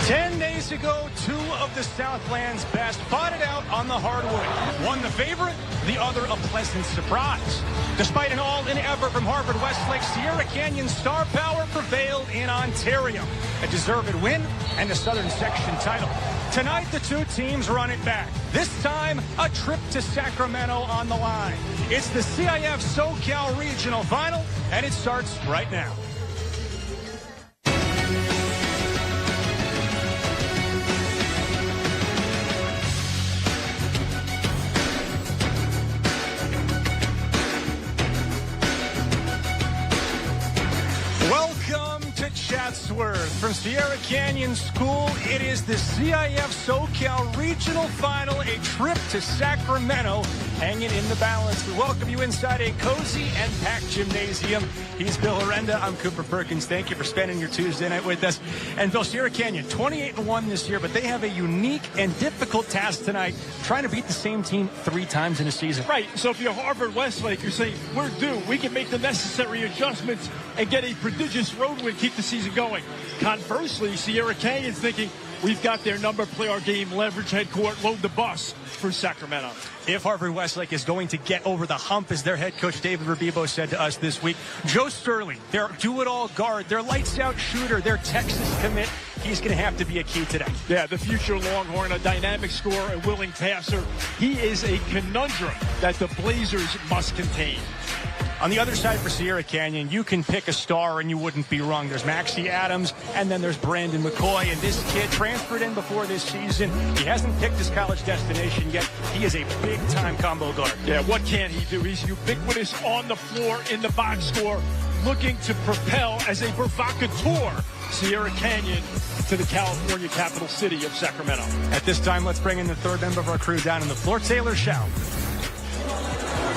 10 days ago, two of the Southland's best fought it out on the hardwood. One the favorite, the other a pleasant surprise. Despite an all-in effort from Harvard Westlake, Sierra Canyon star power prevailed in Ontario. A deserved win and a Southern Section title. Tonight, the two teams run it back. This time, a trip to Sacramento on the line. It's the CIF SoCal Regional Final, and it starts right now. Chatsworth from Sierra Canyon School. It is the CIF SoCal Regional Final, a trip to Sacramento hanging in the balance. We welcome you inside a cozy and packed gymnasium. He's Bill Arenda. I'm Cooper Perkins. Thank you for spending your Tuesday night with us. And Bill, Sierra Canyon, 28-1 this year, but they have a unique and difficult task tonight, trying to beat the same team 3 times in a season. Right. So if you're Harvard Westlake, you're saying, we're due. We can make the necessary adjustments and get a prodigious road win, keep the season going. Conversely, Sierra Canyon's thinking, we've got their number, play our game, leverage head court, load the bus for Sacramento. If Harvard Westlake is going to get over the hump, as their head coach David Rabibo said to us this week, Joe Sterling, their do-it-all guard, their lights-out shooter, their Texas commit, he's going to have to be a key today. Yeah, the future Longhorn, a dynamic scorer, a willing passer. He is a conundrum that the Blazers must contain. On the other side for Sierra Canyon, you can pick a star and you wouldn't be wrong. There's Maxie Adams, and then there's Brandon McCoy. And this kid transferred in before this season. He hasn't picked his college destination yet. He is a big-time combo guard. Yeah, what can he do? He's ubiquitous on the floor, in the box score, looking to propel as a provocateur Sierra Canyon to the California capital city of Sacramento. At this time, let's bring in the third member of our crew down in the floor, Taylor Schau.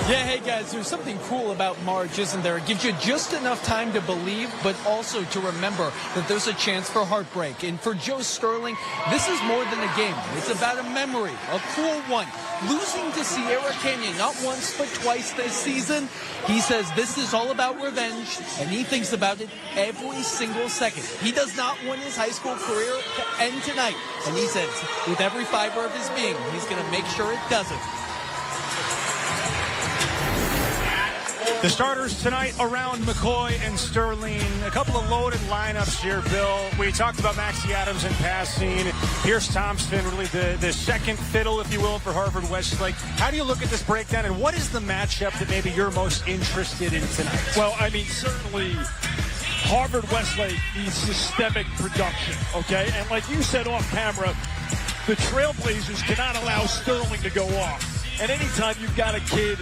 Yeah, hey guys, there's something cool about March, isn't there? It gives you just enough time to believe, but also to remember that there's a chance for heartbreak. And for Joe Sterling, this is more than a game. It's about a memory, a cool one. Losing to Sierra Canyon not once but twice this season, he says this is all about revenge, and he thinks about it every single second. He does not want his high school career to end tonight, and he says with every fiber of his being, he's going to make sure it doesn't. The starters tonight around McCoy and Sterling. A couple of loaded lineups here, Bill. We talked about Maxie Adams in passing. Pierce Thompson, really the second fiddle, if you will, for Harvard Westlake. How do you look at this breakdown, and what is the matchup that maybe you're most interested in tonight? Well, I mean, certainly Harvard Westlake needs systemic production, okay? And like you said off camera, the Trailblazers cannot allow Sterling to go off. And anytime you've got a kid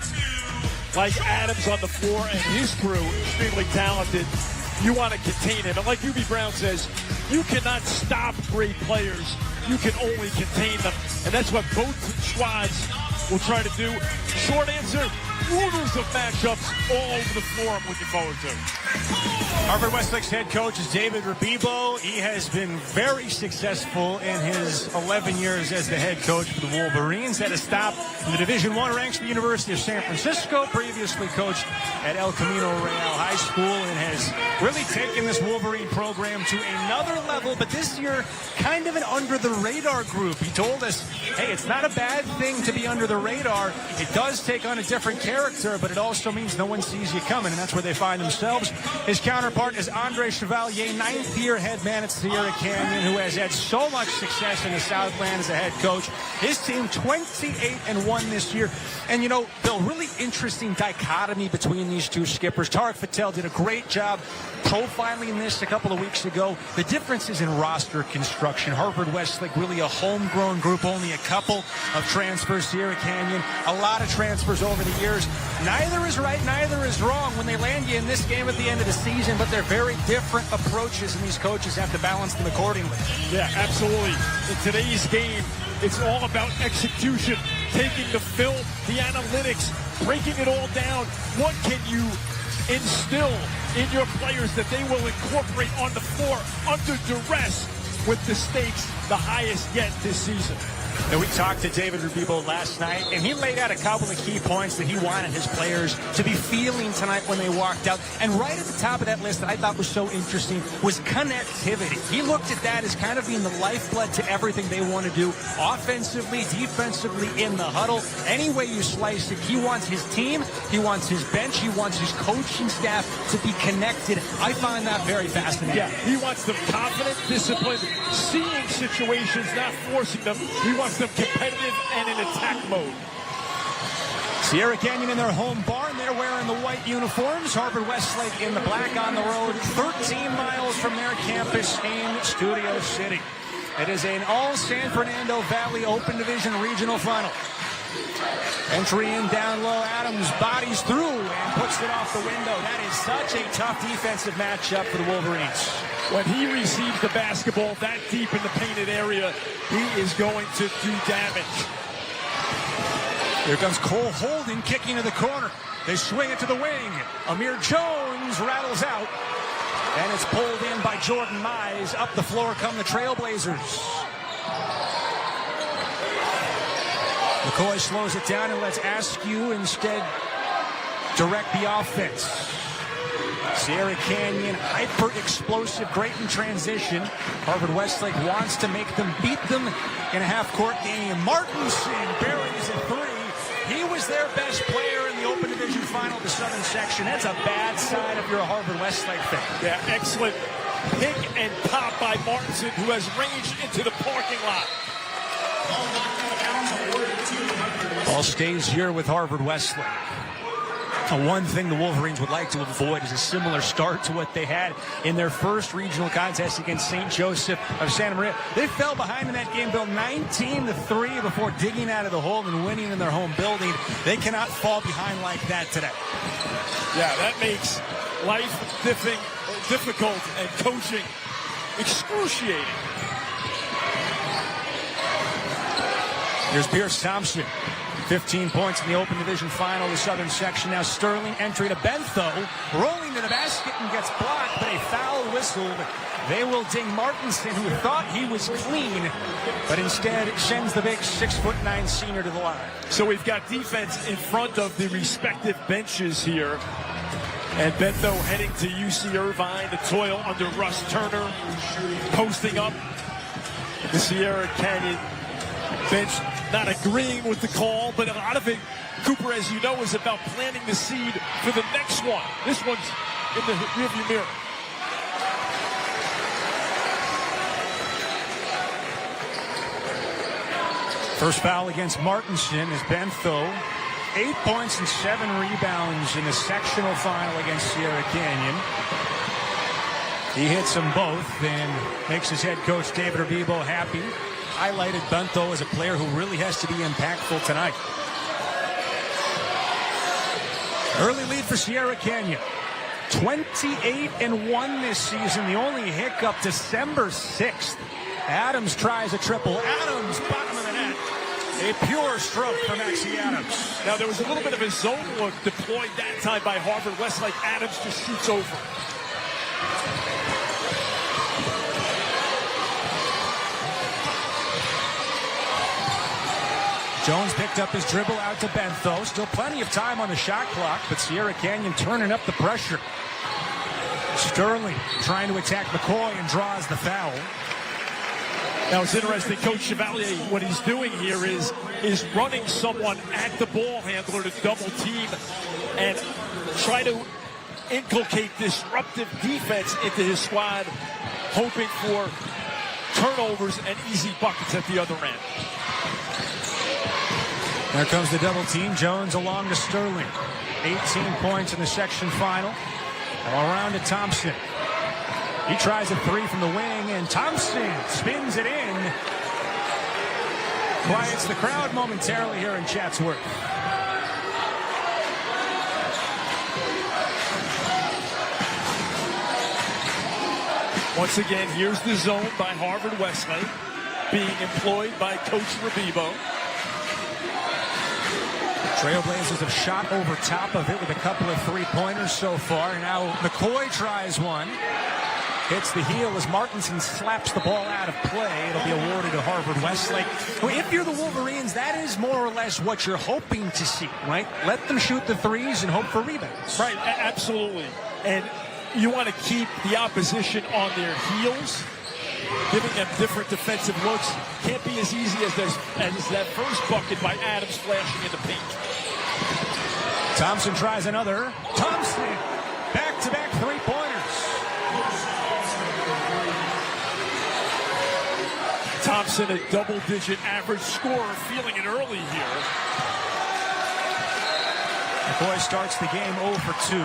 like Adams on the floor and his crew, extremely talented, you want to contain him. And like UB Brown says, you cannot stop great players. You can only contain them. And that's what both squads will try to do. Short answer, oodles of matchups all over the floor I'm looking forward to. Harvard Westlake's head coach is David Rabibo. He has been very successful in his 11 years as the head coach for the Wolverines. Had a stop in the Division I ranks for the University of San Francisco. Previously coached at El Camino Real High School and has really taken this Wolverine program to another level. But this year, kind of an under-the-radar group. He told us, hey, it's not a bad thing to be under the radar. It does take on a different character, but it also means no one sees you coming, and that's where they find themselves. His counterpart is Andre Chevalier, 9th-year head man at Sierra Canyon, who has had so much success in the Southland as a head coach. His team 28-1 this year. And, you know, Bill, really interesting dichotomy between these two skippers. Tarek Patel did a great job profiling this a couple of weeks ago. The difference is in roster construction. Harvard Westlake, really a homegrown group, only a couple of transfers. Sierra Canyon, a lot of transfers over the years. Neither is right, neither is wrong when they land you in this game at the end of the season, but they're very different approaches, and these coaches have to balance them accordingly. Yeah, absolutely. In today's game, it's all about execution, taking the film, the analytics, breaking it all down. What can you instill in your players that they will incorporate on the floor under duress with the stakes the highest yet this season? Now, we talked to David Rubibo last night, and he laid out a couple of key points that he wanted his players to be feeling tonight when they walked out. And right at the top of that list that I thought was so interesting was connectivity. He looked at that as kind of being the lifeblood to everything they want to do, offensively, defensively, in the huddle. Any way you slice it, he wants his team, he wants his bench, he wants his coaching staff to be connected. I find that very fascinating. Yeah, he wants them confident, disciplined, seeing situations, not forcing them. He wants them competitive and in attack mode. Sierra Canyon in their home barn. They're wearing the white uniforms. Harvard Westlake in the black on the road. 13 miles from their campus in Studio City. It is an all San Fernando Valley Open Division regional final. Entry in down low. Adams bodies through and puts it off the window. That is such a tough defensive matchup for the Wolverines. When he receives the basketball that deep in the painted area, he is going to do damage. Here comes Cole Holden kicking to the corner. They swing it to the wing. Amir Jones rattles out. And it's pulled in by Jordan Mize. Up the floor come the Trailblazers. McCoy slows it down and lets Askew instead direct the offense. Sierra Canyon, hyper-explosive, great in transition. Harvard Westlake wants to make them beat them in a half-court game. Martinson buries a three. He was their best player in the Open Division Final, the Southern Section. That's a bad sign if you're a Harvard Westlake fan. Yeah, excellent pick and pop by Martinson, who has ranged into the parking lot. Ball stays here with Harvard Westlake. One thing the Wolverines would like to avoid is a similar start to what they had in their first regional contest against St. Joseph of Santa Maria. They fell behind in that game, Bill, 19-3 before digging out of the hole and winning in their home building. They cannot fall behind like that today. Yeah, that makes life difficult and coaching excruciating. Here's Pierce Thompson. 15 points in the Open Division Final, the Southern Section. Now Sterling entry to Bentho, rolling to the basket and gets blocked, but a foul whistled. They will ding Martinson, who thought he was clean, but instead sends the big 6'9" senior to the line. So we've got defense in front of the respective benches here. And Bentho heading to UC Irvine to toil under Russ Turner, posting up. The Sierra Canyon bench not agreeing with the call, but a lot of it, Cooper, as you know, is about planting the seed for the next one. This one's in the rearview mirror. First foul against Martinson is Bentho. 8 points and 7 rebounds in the sectional final against Sierra Canyon. He hits them both and makes his head coach David Rubibo happy. Highlighted Bentho as a player who really has to be impactful tonight. Early lead for Sierra Canyon. 28-1 this season. The only hiccup, December 6th. Adams tries a triple. Adams, bottom of the net. A pure stroke for Maxie Adams. Now, there was a little bit of a zone look deployed that time by Harvard Westlake. Adams just shoots over. Jones picked up his dribble out to Bentho. Still plenty of time on the shot clock, but Sierra Canyon turning up the pressure. Sterling trying to attack McCoy and draws the foul. Now, it's interesting, Coach Chevalier, what he's doing here is running someone at the ball handler to double team and try to inculcate disruptive defense into his squad, hoping for turnovers and easy buckets at the other end. There comes the double team. Jones along to Sterling. 18 points in the section final. All around to Thompson. He tries a three from the wing, and Thompson spins it in. Quiets the crowd momentarily here in Chatsworth. Once again, here's the zone by Harvard Westlake, being employed by Coach Rubibo. Trailblazers have shot over top of it with a couple of three-pointers so far. Now McCoy tries one. hits the heel as Martinson slaps the ball out of play. It'll be awarded to Harvard Westlake. If you're the Wolverines, that is more or less what you're hoping to see, right? Let them shoot the threes and hope for rebounds. Right, absolutely. And you want to keep the opposition on their heels, giving them different defensive looks. Can't be as easy as that first bucket by Adams flashing in the paint. Thompson tries another. Thompson, back-to-back three-pointers. Thompson, a double-digit average scorer, feeling it early here. McCoy starts the game 0 for 2.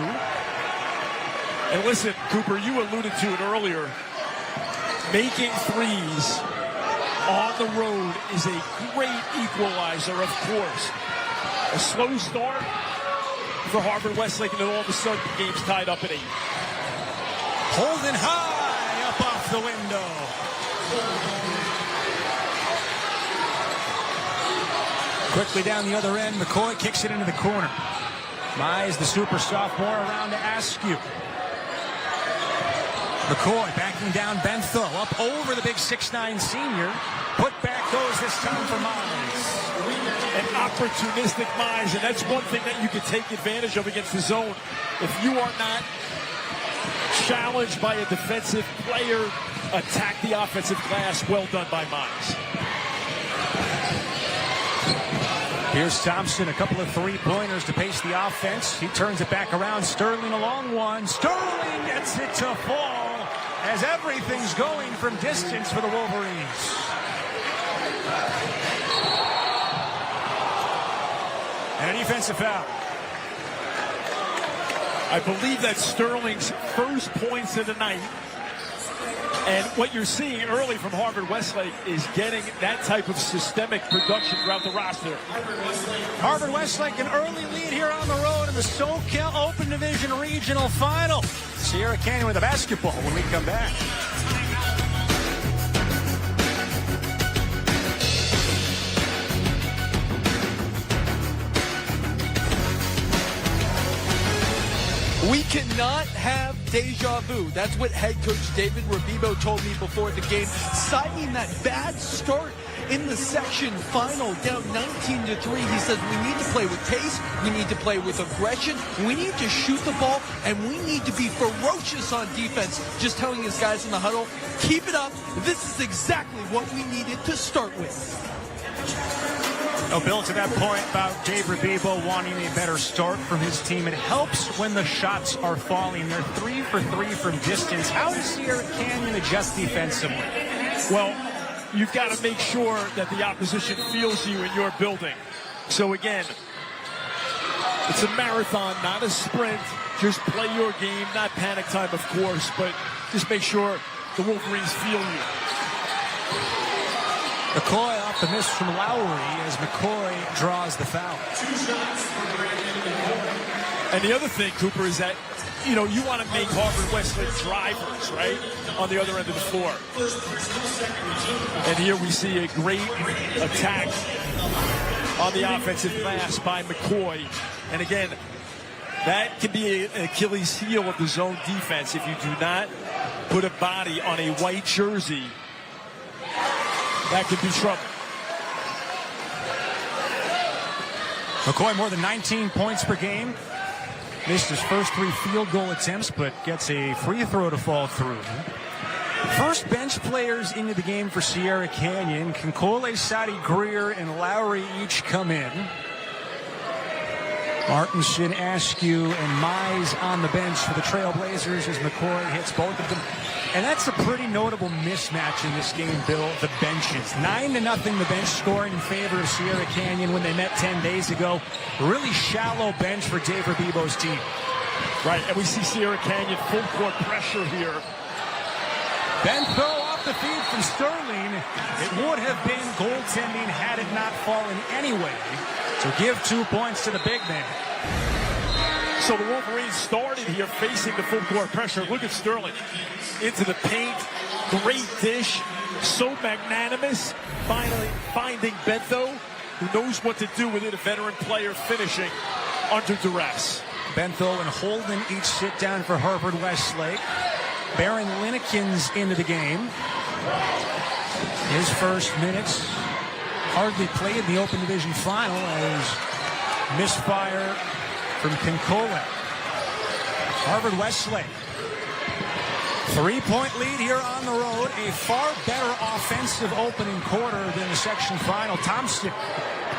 And listen, Cooper, you alluded to it earlier. Making threes on the road is a great equalizer, of course. A slow start for Harvard Westlake, and then all of a sudden the game's tied up at 8. Holding high up off the window. Quickly down the other end, McCoy kicks it into the corner. Mize, the super sophomore, around to Askew. McCoy backing down Bentho, up over the big 6'9" senior. Put back goes this time for Mize. An opportunistic Mize, and that's one thing that you can take advantage of against the zone. If you are not challenged by a defensive player, attack the offensive glass. Well done by Mize. Here's Thompson, a couple of three-pointers to pace the offense. He turns it back around. Sterling a long one. Sterling gets it to fall as everything's going from distance for the Wolverines. And a defensive foul. I believe that's Sterling's first points of the night. And what you're seeing early from Harvard Westlake is getting that type of systemic production throughout the roster. Harvard Westlake, an early lead here on the road in the SoCal Open Division Regional Final. Sierra Canyon with a basketball when we come back. We cannot have deja vu. That's what head coach David Rabibo told me before the game, citing that bad start in the section final, down 19-3. He says we need to play with pace, we need to play with aggression, we need to shoot the ball, and we need to be ferocious on defense. Just telling his guys in the huddle, keep it up. This is exactly what we needed to start with. Bill, to that point about Dave Rabibo wanting a better start from his team, it helps when the shots are falling. They're 3 for 3 from distance. How does Sierra Canyon adjust defensively? Well, you've got to make sure that the opposition feels you in your building. So again, it's a marathon, not a sprint. Just play your game, not panic time, of course, but just make sure the Wolverines feel you. McCoy off the miss from Lowry as McCoy draws the foul. And the other thing, Cooper, is that, you know, you want to make Harvard Westlake drivers, right, on the other end of the floor. And here we see a great attack on the offensive glass by McCoy. And again, that can be an Achilles heel of the zone defense if you do not put a body on a white jersey. That could be trouble. McCoy more than 19 points per game. Missed his first 3 field goal attempts, but gets a free throw to fall through. First bench players into the game for Sierra Canyon. Concole, Sadi Greer, and Lowry each come in. Martinson, Askew, and Mize on the bench for the Trailblazers as McCoy hits both of them. And that's a pretty notable mismatch in this game, Bill, the benches. 9-0 the bench scoring in favor of Sierra Canyon when they met 10 days ago. Really shallow bench for Dave Rabibo's team. Right, and we see Sierra Canyon full court pressure here. Bentho off the feed from Sterling. It would have been goaltending had it not fallen anyway. So give 2 points to the big man. So the Wolverines started here facing the full court pressure. Look at Sterling into the paint. Great dish. So magnanimous. Finally finding Bentho, who knows what to do with it. A veteran player finishing under duress. Bentho and Holden each sit down for Harvard Westlake. Baron Lineken's into the game. His first minutes hardly played in the Open Division Final as misfire from Kincola. Harvard Westlake. 3-point lead here on the road. A far better offensive opening quarter than the section final. Thompson,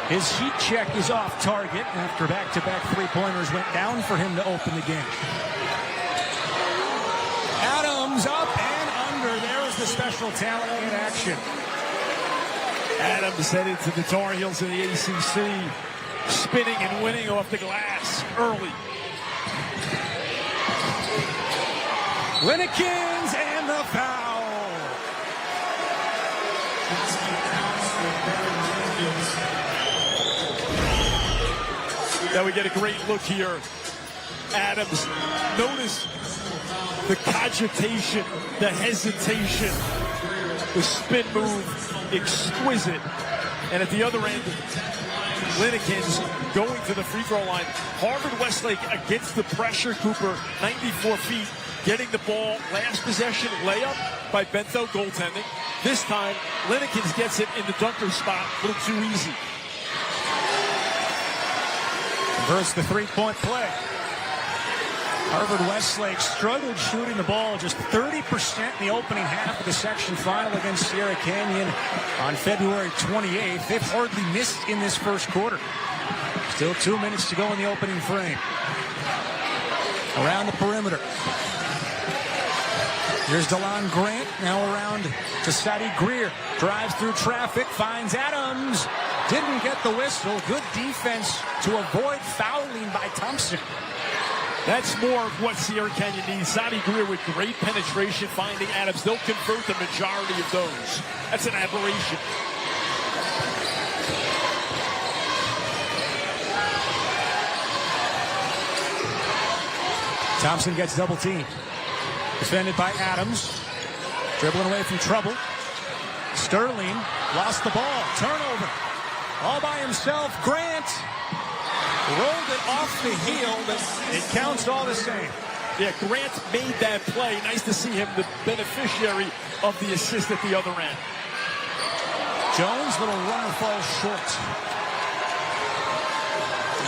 his heat check is off target after back-to-back three-pointers went down for him to open the game. Adams up and under. There's the special talent in action. Adams headed to the Tar Heels in the ACC, spinning and winning off the glass early. Lineken's and the foul. Now we get a great look here. Adams, notice the cogitation, the hesitation, the spin move, exquisite. And at the other end, Lineken's going to the free throw line. Harvard Westlake against the pressure. Cooper, 94 feet, getting the ball. Last possession, layup by Bentho, goaltending. This time, Lineken's gets it in the dunker spot. A little too easy. Versus the three-point play. Harvard Westlake struggled shooting the ball just 30% in the opening half of the section final against Sierra Canyon on February 28th. They've hardly missed in this first quarter. Still 2 minutes to go in the opening frame. Around the perimeter. Here's DeLon Grant, now around to Sadie Greer. Drives through traffic, finds Adams. Didn't get the whistle. Good defense to avoid fouling by Thompson. That's more of what Sierra Canyon needs. Sadie Greer with great penetration, finding Adams. They'll convert the majority of those. That's an aberration. Thompson gets double teamed. Defended by Adams. Dribbling away from trouble. Sterling lost the ball. Turnover. All by himself. Grant rolled it off the heel, but it counts all the same. Yeah, Grant made that play. Nice to see him the beneficiary of the assist at the other end. Jones, little runner falls short.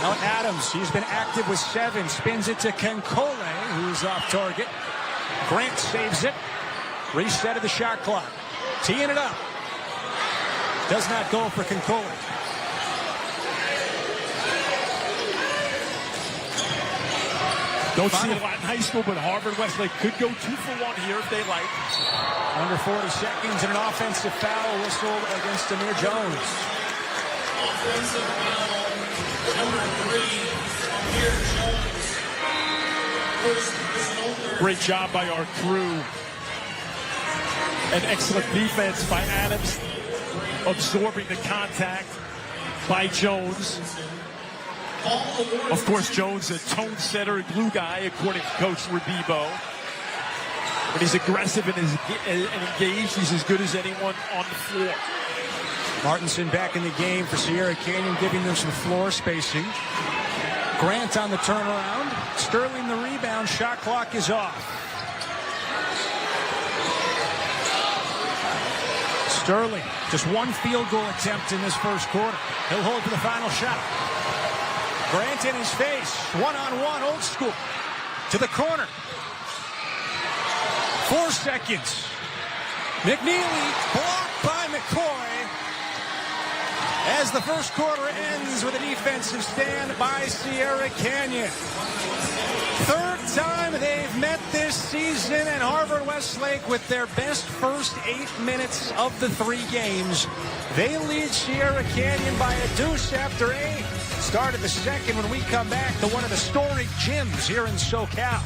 Now Adams, he's been active with 7. Spins it to Kenkole, who's off target. Grant saves it. Reset of the shot clock. Teeing it up. Does not go for Kenkole. Don't see a lot in high school, but Harvard Westlake could go 2 for 1 here if they like. Under 40 seconds and an offensive foul whistled against Amir Jones. Offensive foul, number 3, Amir Jones. Great job by our crew. An excellent defense by Adams, absorbing the contact by Jones. Of course, Jones, a tone setter, glue guy, according to Coach Rabibo. When he's aggressive and engaged, he's as good as anyone on the floor. Martinson back in the game for Sierra Canyon, giving them some floor spacing. Grant on the turnaround. Sterling the rebound. Shot clock is off. Sterling, just 1 field goal attempt in this first quarter. He'll hold for the final shot. Grant in his face, one-on-one, old school, to the corner. 4 seconds. McNeely blocked by McCoy as the first quarter ends with a defensive stand by Sierra Canyon. 3rd time they've met this season, and Harvard Westlake with their best first 8 minutes of the 3 games. They lead Sierra Canyon by a deuce after 8. Start of the second when we come back to one of the storied gyms here in SoCal.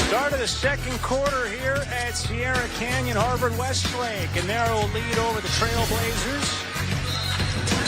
Start of the second quarter here at Sierra Canyon, Harvard Westlake, a narrow lead over the Trailblazers.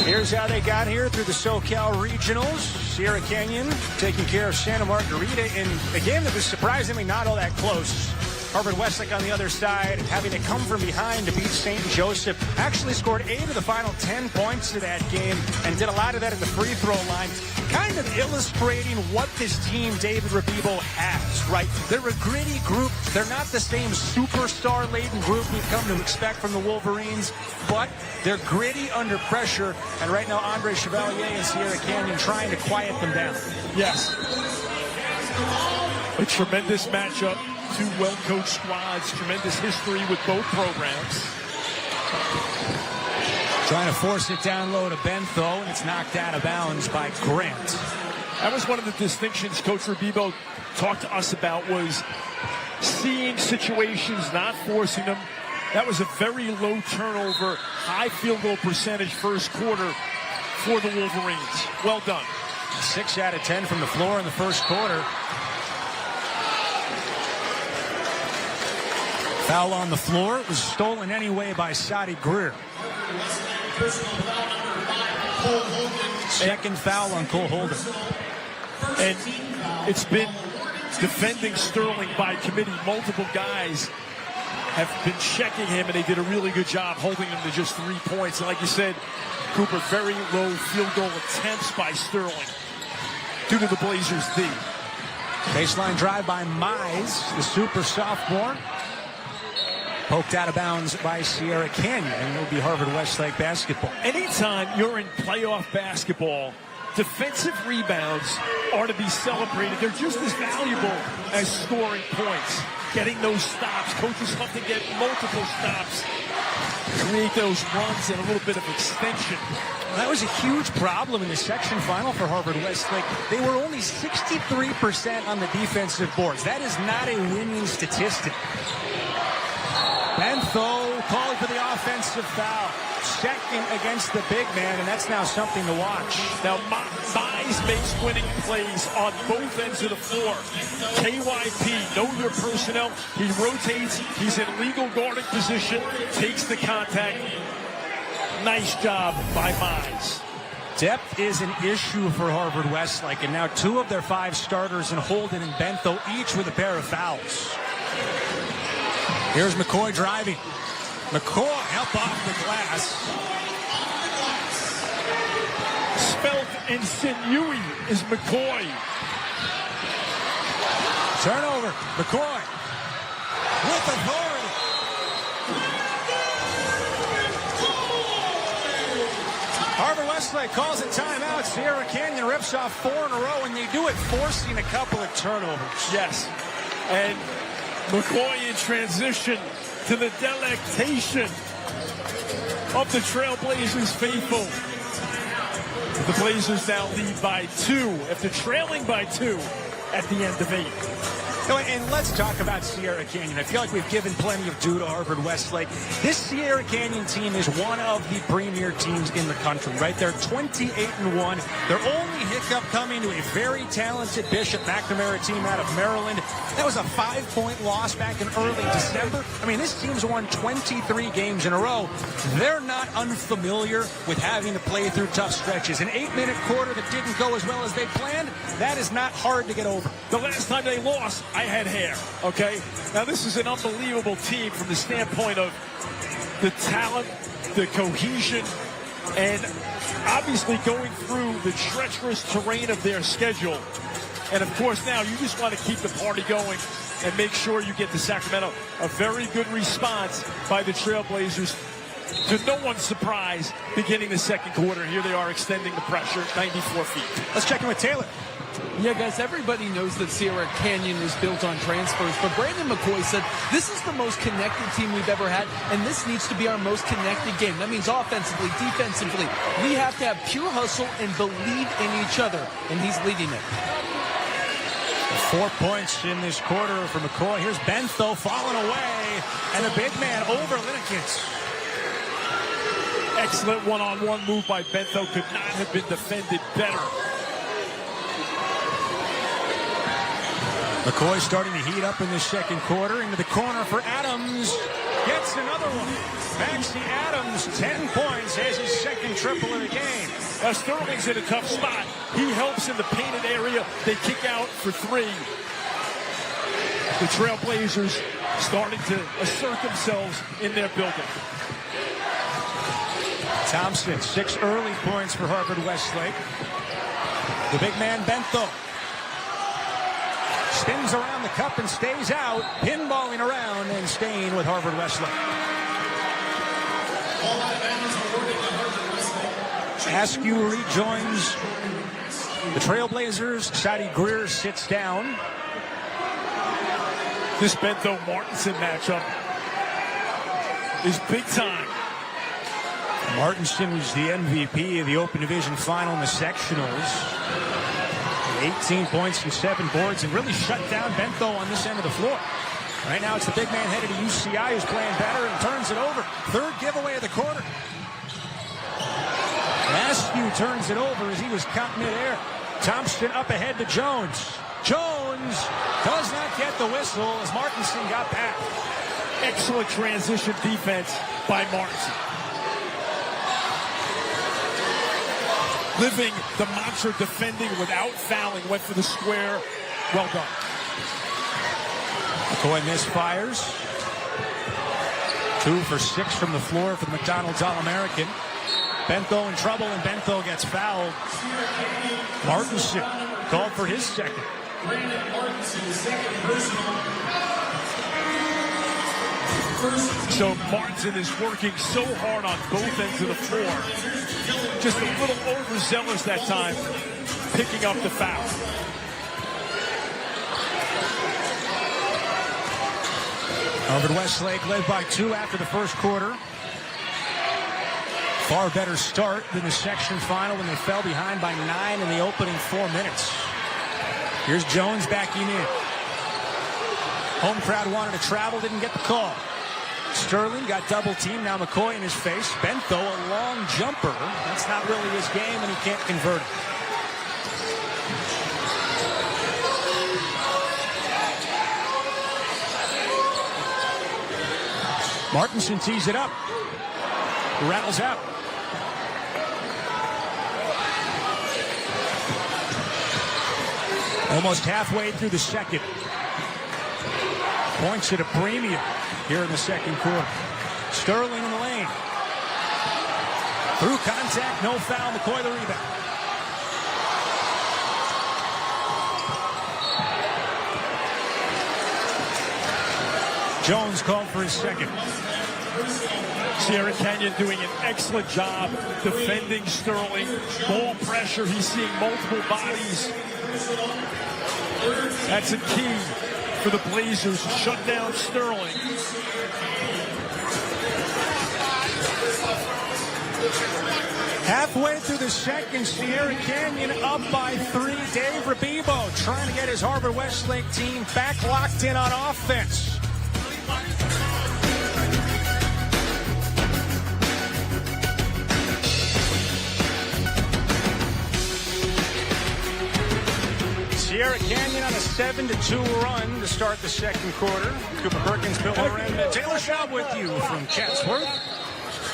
Here's how they got here through the SoCal Regionals. Sierra Canyon taking care of Santa Margarita in a game that was surprisingly not all that close. Harvard Westlake on the other side, having to come from behind to beat St. Joseph. Actually scored 8 of the final 10 points of that game and did a lot of that at the free throw line. Kind of illustrating what this team, David Rabibo, has, right? They're a gritty group. They're not the same superstar-laden group we've come to expect from the Wolverines, but they're gritty under pressure. And right now, Andre Chevalier and Sierra Canyon trying to quiet them down. Yes. A tremendous matchup. Two well-coached squads. Tremendous history with both programs. Trying to force it down low to Bentho, and it's knocked out of bounds by Grant. That was one of the distinctions Coach Rabibo talked to us about, was seeing situations, not forcing them. That was a very low turnover, high field goal percentage first quarter for the Wolverines. Well done. 6 out of 10 from the floor in the first quarter. Foul on the floor. It was stolen anyway by Sadi Greer. Second foul on Cole Holden. And it's been defending Sterling by committee. Multiple guys have been checking him, and they did a really good job holding him to just 3 points. And like you said, Cooper, very low field goal attempts by Sterling due to the Blazers' D. Baseline drive by Mize, the super sophomore. Poked out of bounds by Sierra Canyon, and it'll be Harvard Westlake basketball. Anytime you're in playoff basketball, defensive rebounds are to be celebrated. They're just as valuable as scoring points. Getting those stops. Coaches have to get multiple stops, create those runs and a little bit of extension. That was a huge problem in the section final for Harvard Westlake. They were only 63% on the defensive boards. That is not a winning statistic. Bentho calling for the offensive foul. Second against the big man, and that's now something to watch. Now, Mize makes winning plays on both ends of the floor. KYP, know your personnel. He rotates. He's in legal guarding position. Takes the contact. Nice job by Mize. Depth is an issue for Harvard Westlake, and now 2 of their 5 starters in Holden and Bentho, each with a pair of fouls. Here's McCoy driving. McCoy up off the glass. Spelled insinuity is McCoy. Turnover. McCoy with authority. Harvard Westlake calls a timeout. Sierra Canyon rips off 4 in a row, and they do it forcing a couple of turnovers. Yes. And McCoy in transition to the delectation of the Trailblazers faithful. The Blazers now lead by 2 after trailing by 2 at the end of 8. And let's talk about Sierra Canyon. I feel like we've given plenty of due to Harvard Westlake. This Sierra Canyon team is one of the premier teams in the country, right? They're 28-1. Their only hiccup coming to a very talented Bishop McNamara team out of Maryland. That was a 5-point loss back in early December. I mean, this team's won 23 games in a row. They're not unfamiliar with having to play through tough stretches. An 8-minute quarter that didn't go as well as they planned, that is not hard to get over. The last time they lost, I had hair, okay? Now, this is an unbelievable team from the standpoint of the talent, the cohesion, and obviously going through the treacherous terrain of their schedule. And, of course, now you just want to keep the party going and make sure you get to Sacramento. A very good response by the Trailblazers. To no one's surprise, beginning the second quarter, here they are extending the pressure, 94 feet. Let's check in with Taylor. Yeah, guys, everybody knows that Sierra Canyon is built on transfers, but Brandon McCoy said this is the most connected team we've ever had, and this needs to be our most connected game. That means offensively, defensively. We have to have pure hustle and believe in each other, and he's leading it. 4 points in this quarter for McCoy. Here's Bentho falling away, and a big man over Linekins. Excellent one-on-one move by Bentho. Could not have been defended better. McCoy starting to heat up in the second quarter. Into the corner for Adams. Gets another one. Maxey Adams, 10 points, has his second triple of the game. Sterling's in a tough spot. He helps in the painted area. They kick out for 3. The Trailblazers starting to assert themselves in their building. Thompson, 6 early points for Harvard Westlake. The big man Bento spins around the cup and stays out, pinballing around and staying with Harvard Westlake. Askew rejoins the Trailblazers. Sadie Greer sits down. This Bento-Martinson matchup is big time. Martinson was the MVP of the Open Division final in the sectionals. 18 points and 7 boards and really shut down Bento on this end of the floor. Right now it's the big man headed to UCI who's playing better and turns it over. Third giveaway of the quarter. Askew turns it over as he was caught midair. Thompson up ahead to Jones. Jones does not get the whistle as Martinson got back. Excellent transition defense by Martinson. Living the mantra, defending without fouling, went for the square. Well done. McCoy misfires. 2 for 6 from the floor for the McDonald's All-American. Bento in trouble, and Bento gets fouled. Martinson called for his second. So Martinson is working so hard on both ends of the floor. Just a little overzealous that time, picking up the foul. Harvard Westlake led by 2 after the first quarter. Far better start than the section final when they fell behind by 9 in the opening 4 minutes. Here's Jones backing in. Home crowd wanted to travel, didn't get the call. Sterling got double teamed, now McCoy in his face. Bento, a long jumper. That's not really his game, and he can't convert it. Martinson tees it up. Rattles out. Almost halfway through the second. Points at a premium here in the second quarter. Sterling in the lane. Through contact, no foul. McCoy the rebound. Jones called for his second. Sierra Canyon doing an excellent job defending Sterling. Ball pressure, he's seeing multiple bodies. That's a key for the Blazers. Shut down Sterling. Halfway through the second, Sierra Canyon up by 3. Dave Rabibo trying to get his Harvard Westlake team back locked in on offense. Sierra Canyon on a 7-2 run to start the second quarter. Cooper Perkins, Bill Loren, Taylor Schaub with you from Chatsworth.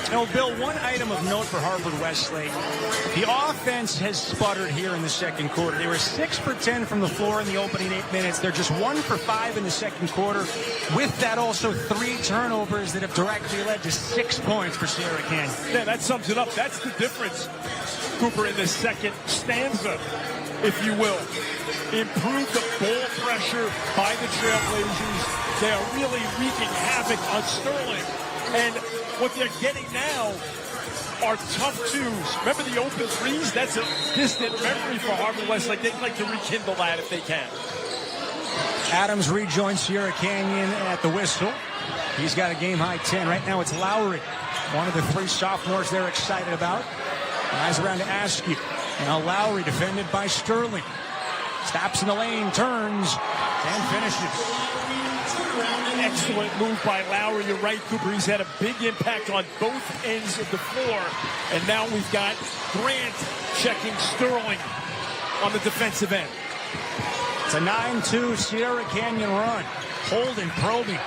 Now, Bill, one item of note for Harvard Westlake. The offense has sputtered here in the second quarter. They were 6 for 10 from the floor in the opening 8 minutes. They're just 1 for 5 in the second quarter. With that, also 3 turnovers that have directly led to 6 points for Sierra Canyon. Yeah, that sums it up. That's the difference, Cooper, in the second stanza, if you will. Improved the ball pressure by the Trailblazers. They are really wreaking havoc on Sterling. And what they're getting now are tough twos. Remember the open threes? That's a distant memory for Harvard Westlake. They'd like to rekindle that if they can. Adams rejoins Sierra Canyon at the whistle. He's got a game-high 10. Right now it's Lowry, one of the 3 sophomores they're excited about. Eyes around to Askew. Now Lowry defended by Sterling. Stops in the lane, turns, and finishes. Excellent move by Lowry. You're right, Cooper. He's had a big impact on both ends of the floor. And now we've got Grant checking Sterling on the defensive end. It's a 9-2 Sierra Canyon run. Holding, probing.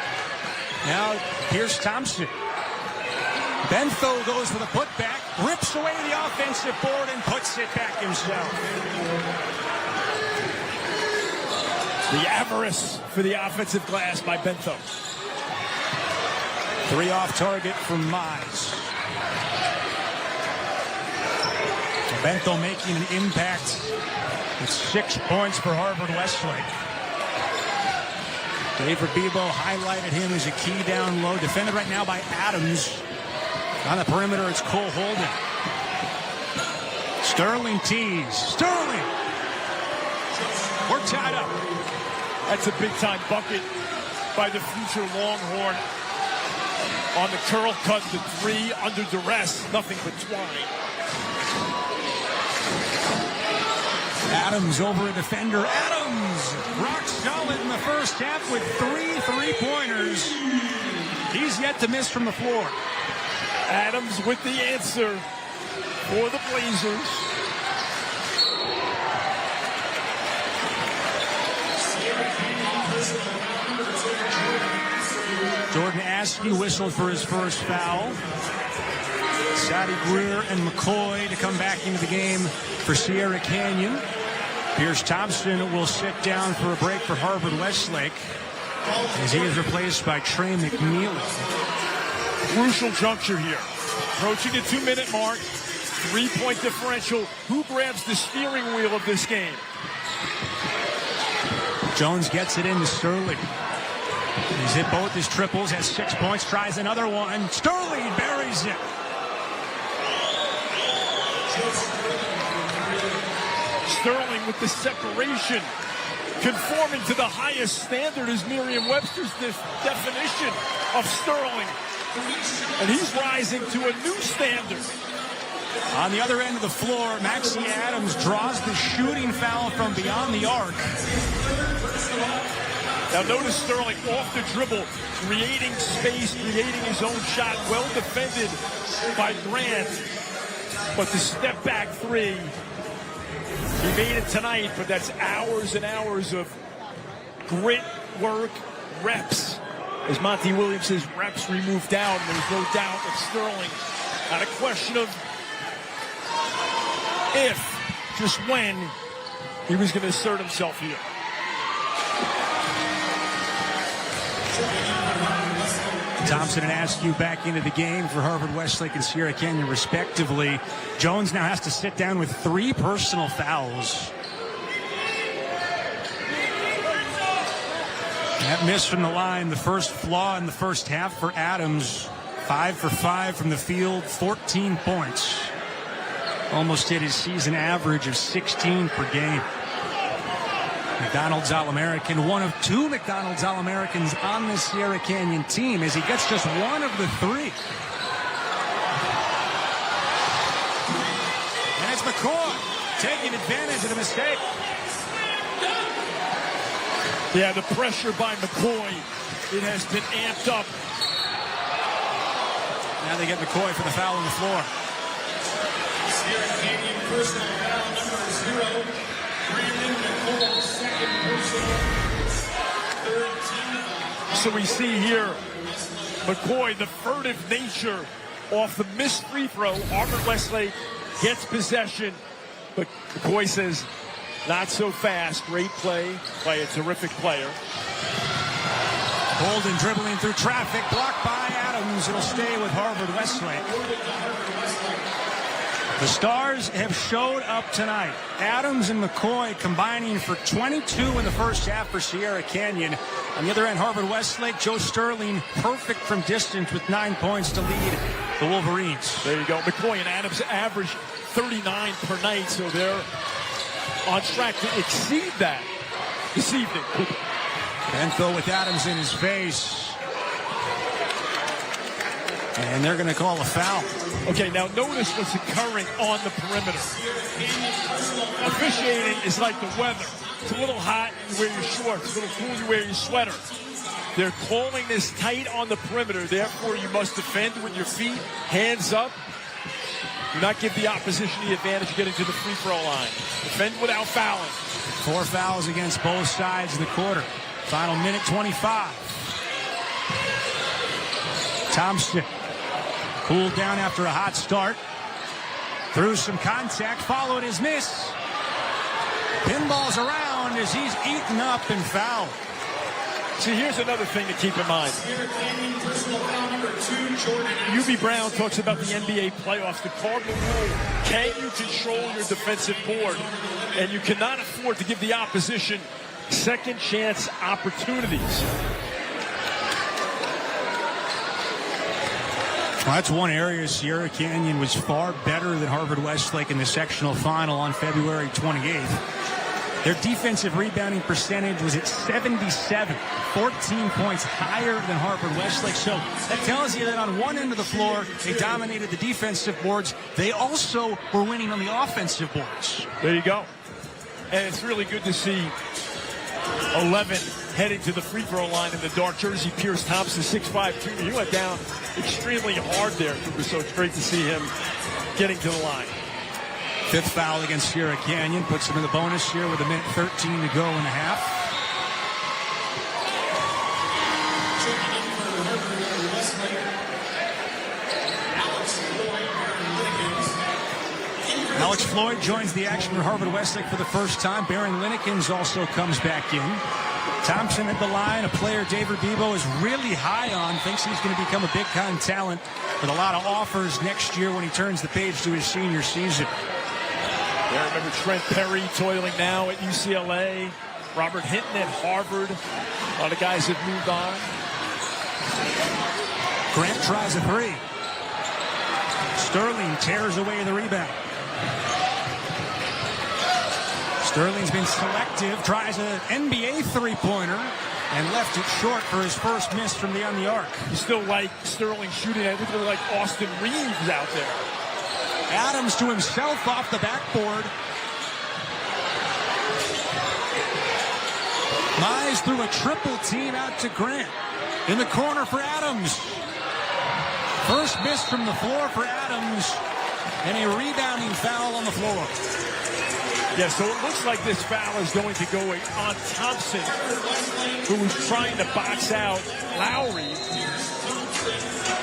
Now here's Thompson. Bento goes for the putback, rips away the offensive board, and puts it back himself. The avarice for the offensive glass by Bento. 3 off target from Mize. Bento making an impact with 6 points for Harvard Westlake. Dave Rabebo highlighted him as a key down low. Defended right now by Adams. On the perimeter, it's Cole Holden. Sterling tees. Sterling! We're tied up. That's a big-time bucket by the future Longhorn. On the curl cut, the 3 under duress. Nothing but twine. Adams over a defender. Adams rock solid in the first half with 3 3-pointers. He's yet to miss from the floor. Adams with the answer for the Blazers. Jordan Askew whistled for his first foul. Sadie Greer and McCoy to come back into the game for Sierra Canyon. Pierce Thompson will sit down for a break for Harvard Westlake as he is replaced by Trey McNeely. Crucial juncture here. Approaching the 2-minute mark. 3-point differential. Who grabs the steering wheel of this game? Jones gets it into Sterling. He's hit both his triples, has 6 points, tries another one. Sterling buries it. Sterling with the separation, conforming to the highest standard as Merriam-Webster's definition of Sterling. And he's rising to a new standard. On the other end of the floor, Maxie Adams draws the shooting foul from beyond the arc. Now notice Sterling off the dribble, creating space, creating his own shot. Well defended by Grant. But the step back 3, he made it tonight, but that's hours and hours of grit, work, reps. As Monty Williams says, reps remove down. There's no doubt that Sterling, not a question of if, just when, he was going to assert himself here. Thompson and Askew back into the game for Harvard Westlake and Sierra Canyon respectively. Jones now has to sit down with 3 personal fouls. That miss from the line, the first flaw in the first half for Adams. 5 for 5 from the field, 14 points. Almost hit his season average of 16 per game. McDonald's All-American, one of 2 McDonald's All-Americans on the Sierra Canyon team as he gets just one of the 3. And it's McCoy taking advantage of the mistake. Yeah, the pressure by McCoy, it has been amped up. Now they get McCoy for the foul on the floor. Sierra Canyon personal foul number 0. Brandon McCoy, second personal, third team. So we see here McCoy, the furtive nature off the missed free throw. Harvard Westlake gets possession, but McCoy says, not so fast. Great play by a terrific player. Holden dribbling through traffic, blocked by Adams. It'll stay with Harvard Westlake. The Stars have showed up tonight. Adams and McCoy combining for 22 in the first half for Sierra Canyon. On the other end, Harvard Westlake, Joe Sterling, perfect from distance with 9 points to lead the Wolverines. There you go. McCoy and Adams average 39 per night, so they're on track to exceed that this evening. Bento with Adams in his face. And they're going to call a foul. Okay, now notice what's occurring on the perimeter. Officiating is like the weather. It's a little hot, you wear your shorts. It's a little cool, you wear your sweater. They're calling this tight on the perimeter. Therefore, you must defend with your feet, hands up. Do not give the opposition the advantage getting to the free throw line. Defend without fouling. 4 fouls against both sides in the quarter. Final minute 25. Thompson cooled down after a hot start. Through some contact, followed his miss. Pinballs around as he's eaten up and fouled. See, here's another thing to keep in mind. Sierra Canyon personal foul number 2, Jordan. UB Brown talks about the NBA playoffs. The cardinal rule, can you control your defensive board? And you cannot afford to give the opposition second chance opportunities. Well, that's one area Sierra Canyon was far better than Harvard Westlake in the sectional final on February 28th. Their defensive rebounding percentage was at 77, 14 points higher than Harvard Westlake. So that tells you that on one end of the floor, they dominated the defensive boards. They also were winning on the offensive boards. There you go. And it's really good to see 11 heading to the free throw line in the dark jersey. Pierce Thompson, 6'5", junior. He went down extremely hard there, Cooper, so it's great to see him getting to the line. Fifth foul against Sierra Canyon puts them in the bonus here with 1:13 to go in the half. Checking in for Harvard Westlake, Alex Floyd. Alex Floyd joins the action for Harvard Westlake for the first time. Baron Linnekens also comes back in. Thompson at the line, a player David Bebo is really high on, thinks he's going to become a big-time talent with a lot of offers next year when he turns the page to his senior season. Yeah, remember Trent Perry toiling now at UCLA. Robert Hinton at Harvard. A lot of guys have moved on. Grant tries a three. Sterling tears away the rebound. Sterling's been selective, tries an NBA three-pointer, and left it short for his first miss from beyond the arc. You still like Sterling shooting at it, like Austin Reeves out there. Adams to himself off the backboard. Mize threw a triple team out to Grant. In the corner for Adams. First miss from the floor for Adams. And a rebounding foul on the floor. Yeah, so it looks like this foul is going to go on Thompson, who was trying to box out Lowry,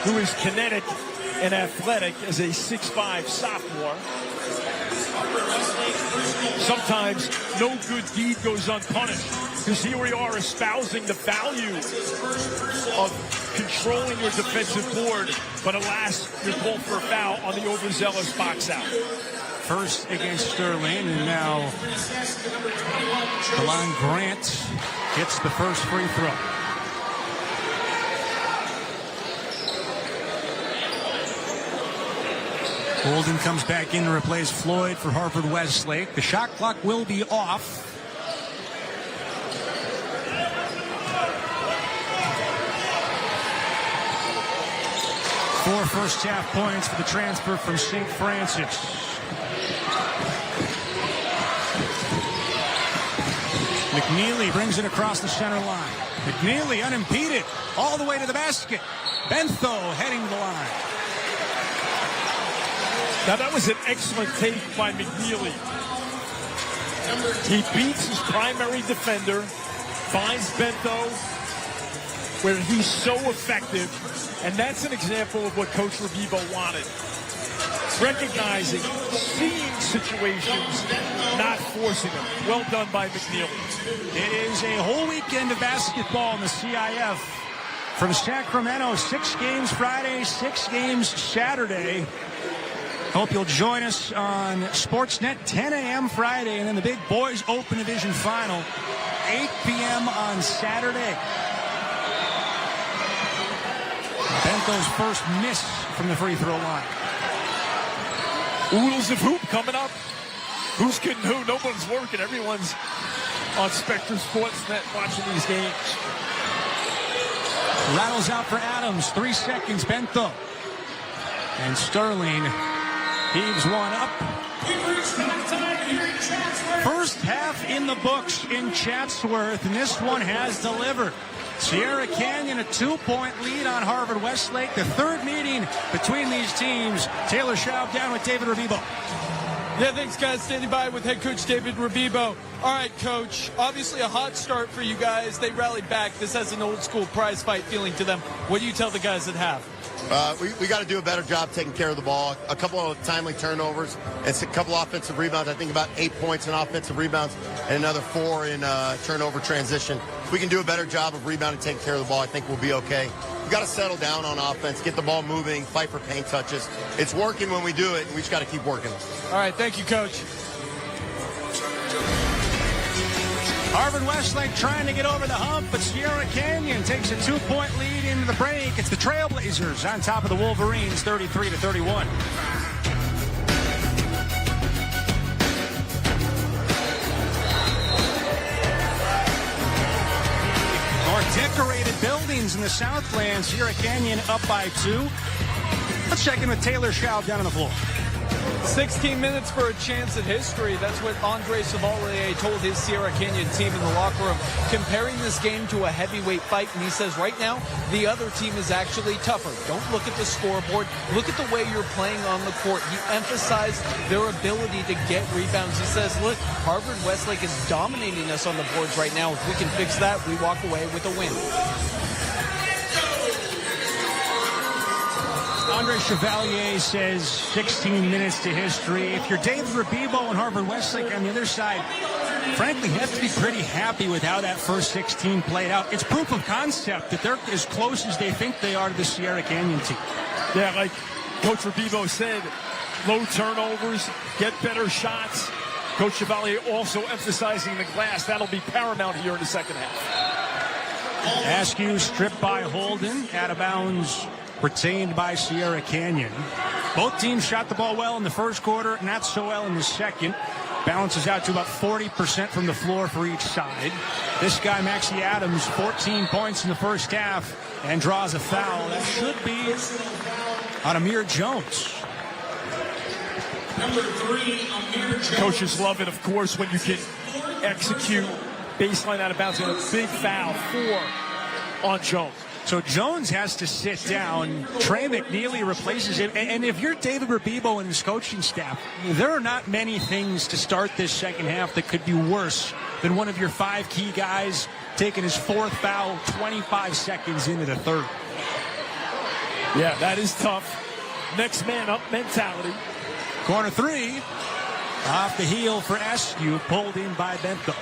who is kinetic and athletic as a 6'5" sophomore. Sometimes no good deed goes unpunished, because here we are espousing the value of controlling your defensive board, but alas, you're called for a foul on the overzealous box out. First against Sterling, and now DeLon Grant gets the first free throw. Golden comes back in to replace Floyd for Harvard Westlake. The shot clock will be off. Four first half points for the transfer from St. Francis. McNeely brings it across the center line. McNeely unimpeded all the way to the basket. Bentho heading the line. Now that was an excellent take by McNeely. He beats his primary defender, finds Bentho where he's so effective, and that's an example of what Coach Rebibo wanted. Recognizing, seeing situations, not forcing them. Well done by McNeely. It is a whole weekend of basketball in the CIF. From Sacramento, 6 games Friday, 6 games Saturday. Hope you'll join us on Sportsnet, 10 a.m. Friday, and then the big boys open division final, 8 p.m. on Saturday. Bentho's first miss from the free throw line. Oodles of hoop coming up. Who's kidding who? No one's working. Everyone's on Spectrum Sportsnet watching these games. Rattles out for Adams. 3 seconds. Bentho. And Sterling heaves one up. First half in the books in Chatsworth, and this one has delivered. Sierra Canyon a 2-point lead on Harvard Westlake. The third meeting between these teams. Taylor Schaub down with David Rebibo. Yeah, thanks, guys. Standing by with head coach David Rebibo. All right, coach. Obviously a hot start for you guys. They rallied back. This has an old school prize fight feeling to them. What do you tell the guys at half? We got to do a better job taking care of the ball. A couple of timely turnovers and a couple offensive rebounds. I think about 8 points in offensive rebounds and another 4 in turnover transition. If we can do a better job of rebounding, taking care of the ball, I think we'll be okay. We got to settle down on offense, get the ball moving, fight for paint touches. It's working when we do it, and we just got to keep working. All right, thank you, Coach. Harvard Westlake trying to get over the hump, but Sierra Canyon takes a 2-point lead into the break. It's the Trailblazers on top of the Wolverines, 33-31. More decorated buildings in the Southland. Sierra Canyon up by 2. Let's check in with Taylor Schaub down on the floor. 16 minutes for a chance at history. That's what Andre Chevalier told his Sierra Canyon team in the locker room, comparing this game to a heavyweight fight. And he says right now, the other team is actually tougher. Don't look at the scoreboard. Look at the way you're playing on the court. He emphasized their ability to get rebounds. He says, look, Harvard Westlake is dominating us on the boards right now. If we can fix that, we walk away with a win. Andre Chevalier says 16 minutes to history. If you're David Rabibo and Harvard Westlake on the other side, frankly, you have to be pretty happy with how that first 16 played out. It's proof of concept that they're as close as they think they are to the Sierra Canyon team. Yeah, like Coach Rabibo said, low turnovers, get better shots. Coach Chevalier also emphasizing the glass. That'll be paramount here in the second half. Askew stripped by Holden, out of bounds. Retained by Sierra Canyon. Both teams shot the ball well in the first quarter, not so well in the second. Balances out to about 40% from the floor for each side. This guy, Maxey Adams, 14 points in the first half and draws a foul. That should be on Amir Jones. Number 3, Amir Jones. Coaches love it, of course, when you can execute baseline out of bounds and a big foul, 4 on Jones. So Jones has to sit down. Trey McNeely replaces him. And if you're David Rabibo and his coaching staff, there are not many things to start this second half that could be worse than one of your 5 key guys taking his 4th foul 25 seconds into the third. Yeah, that is tough. Next man up mentality. Corner 3. Off the heel for Askew. Pulled in by Bento.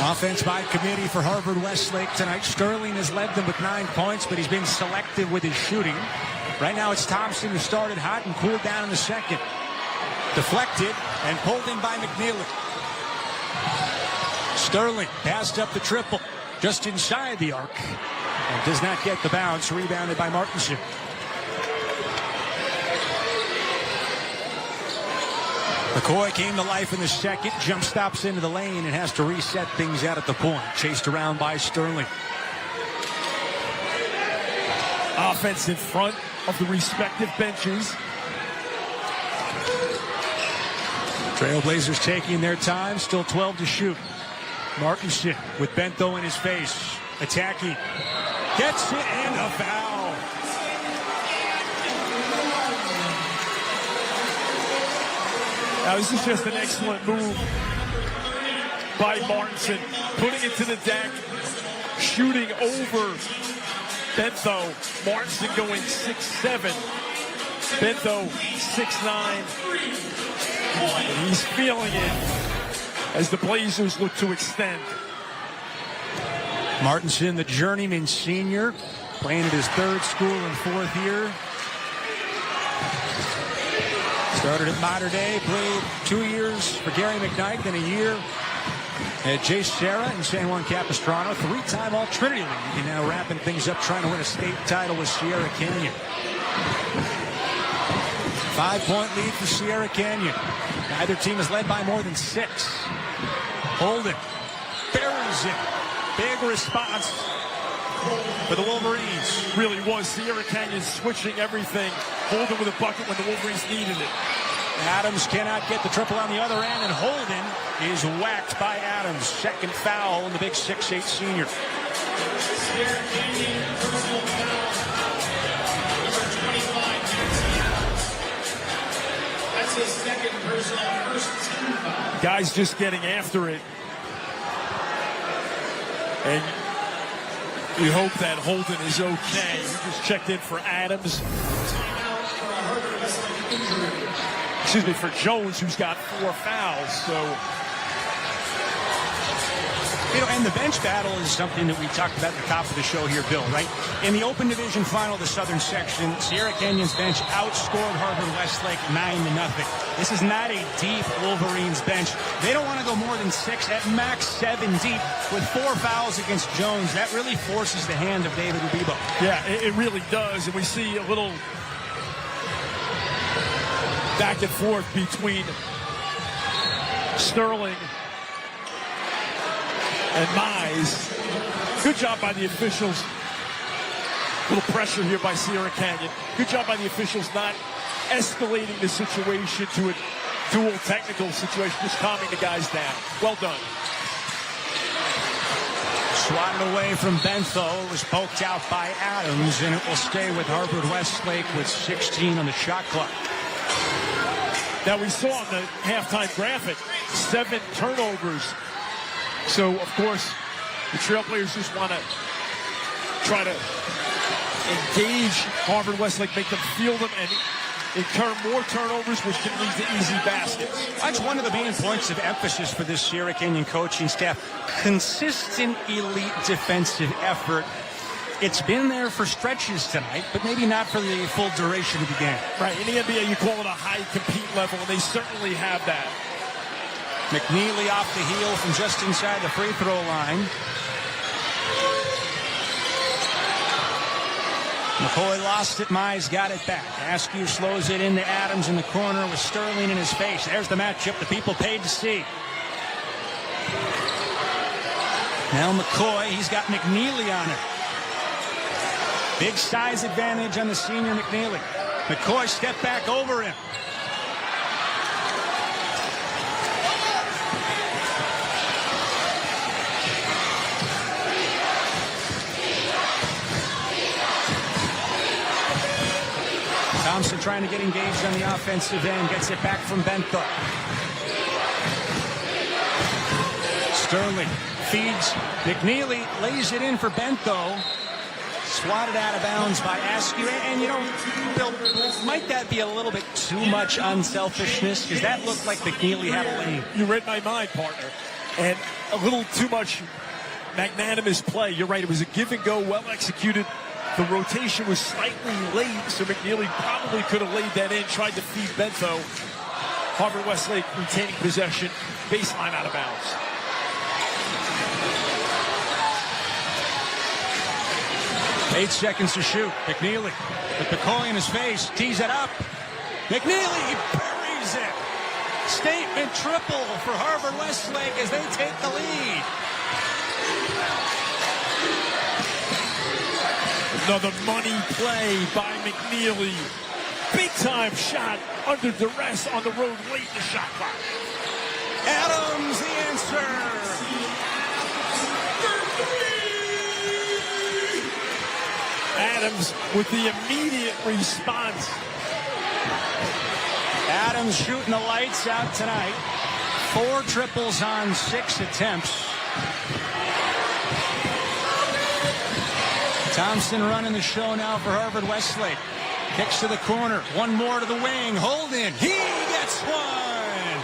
Offense by committee for Harvard Westlake tonight. Sterling has led them with 9 points, but he's been selective with his shooting. Right now it's Thompson who started hot and cooled down in the second. Deflected and pulled in by McNeely. Sterling passed up the triple just inside the arc and does not get the bounce. Rebounded by Martinson. McCoy came to life in the second, jump stops into the lane and has to reset things out at the point. Chased around by Sterling. Offense in front of the respective benches. Trailblazers taking their time, still 12 to shoot. Martinson with Bento in his face, attacking. Gets it and a foul. Now, this is just an excellent move by Martinson, putting it to the deck, shooting over Bento. Martinson going 6'7". Bento 6'9". And he's feeling it as the Blazers look to extend. Martinson, the journeyman senior, playing at his 3rd school and 4th year. Started at Mater Dei, played 2 years for Gary McKnight, then a year at Jay Serra in San Juan Capistrano. 3-time All-Trinity League, and now wrapping things up, trying to win a state title with Sierra Canyon. 5-point lead for Sierra Canyon. Neither team is led by more than 6. Holden buries it. Big response for the Wolverines. Really was Sierra Canyon switching everything. Holden with a bucket when the Wolverines needed it. Adams cannot get the triple on the other end, and Holden is whacked by Adams. Second foul in the big 6'8" senior. Sierra Canyon, personal foul. Number 25, that's his 2nd personal, first team foul. Guys just getting after it. And we hope that Holden is okay. We just checked in for Adams. Excuse me, for Jones, who's got 4 fouls. So, and the bench battle is something that we talked about at the top of the show here, Bill, right? In the Open Division Final, the Southern Section, Sierra Canyon's bench outscored Harvard-Westlake 9-0. This is not a deep Wolverines bench. They don't want to go more than 6, at max 7 deep, with 4 fouls against Jones. That really forces the hand of David Ubibo. Yeah, it really does. And we see a little back and forth between Sterling and Mize. Good job by the officials. A little pressure here by Sierra Canyon. Good job by the officials not escalating the situation to a dual technical situation, just calming the guys down. Well done. Swatted away from Bentho. It was poked out by Adams, and it will stay with Harvard-Westlake with 16 on the shot clock. Now, we saw on the halftime graphic 7 turnovers. So, of course, the Trailblazers just want to try to engage Harvard-Westlake, make them feel them, and incur more turnovers, which can lead to easy baskets. That's one of the main points of emphasis for this Sierra Canyon coaching staff. Consistent elite defensive effort. It's been there for stretches tonight, but maybe not for the full duration of the game. Right, in the NBA, you call it a high compete level, and they certainly have that. McNeely off the heel from just inside the free throw line. McCoy lost it. Mize got it back. Askew slows it into Adams in the corner with Sterling in his face. There's the matchup the people paid to see. Now McCoy, he's got McNeely on it. Big size advantage on the senior McNeely. McCoy stepped back over him. Thompson trying to get engaged on the offensive end. Gets it back from Bentho. Sterling feeds. McNeely lays it in for Bentho. Swatted out of bounds by Askew. And, Bill, might that be a little bit too much unselfishness? Because that looked like McNeely had a lane. You read my mind, partner. And a little too much magnanimous play. You're right. It was a give and go, well executed. The rotation was slightly late, so McNeely probably could have laid that in, tried to feed Bentho. Harvard-Westlake retaining possession, baseline out of bounds. Eight seconds to shoot. McNeely with McCoy in his face, tees it up. McNeely buries it. Statement triple for Harvard-Westlake as they take the lead. Another money play by McNeely. Big time shot under duress on the road late in the shot clock. Adams the answer. Adams with the immediate response. Adams shooting the lights out tonight. 4 triples on 6 attempts. Thompson running the show now for Harvard-Westlake. Kicks to the corner. One more to the wing. Holden. He gets one.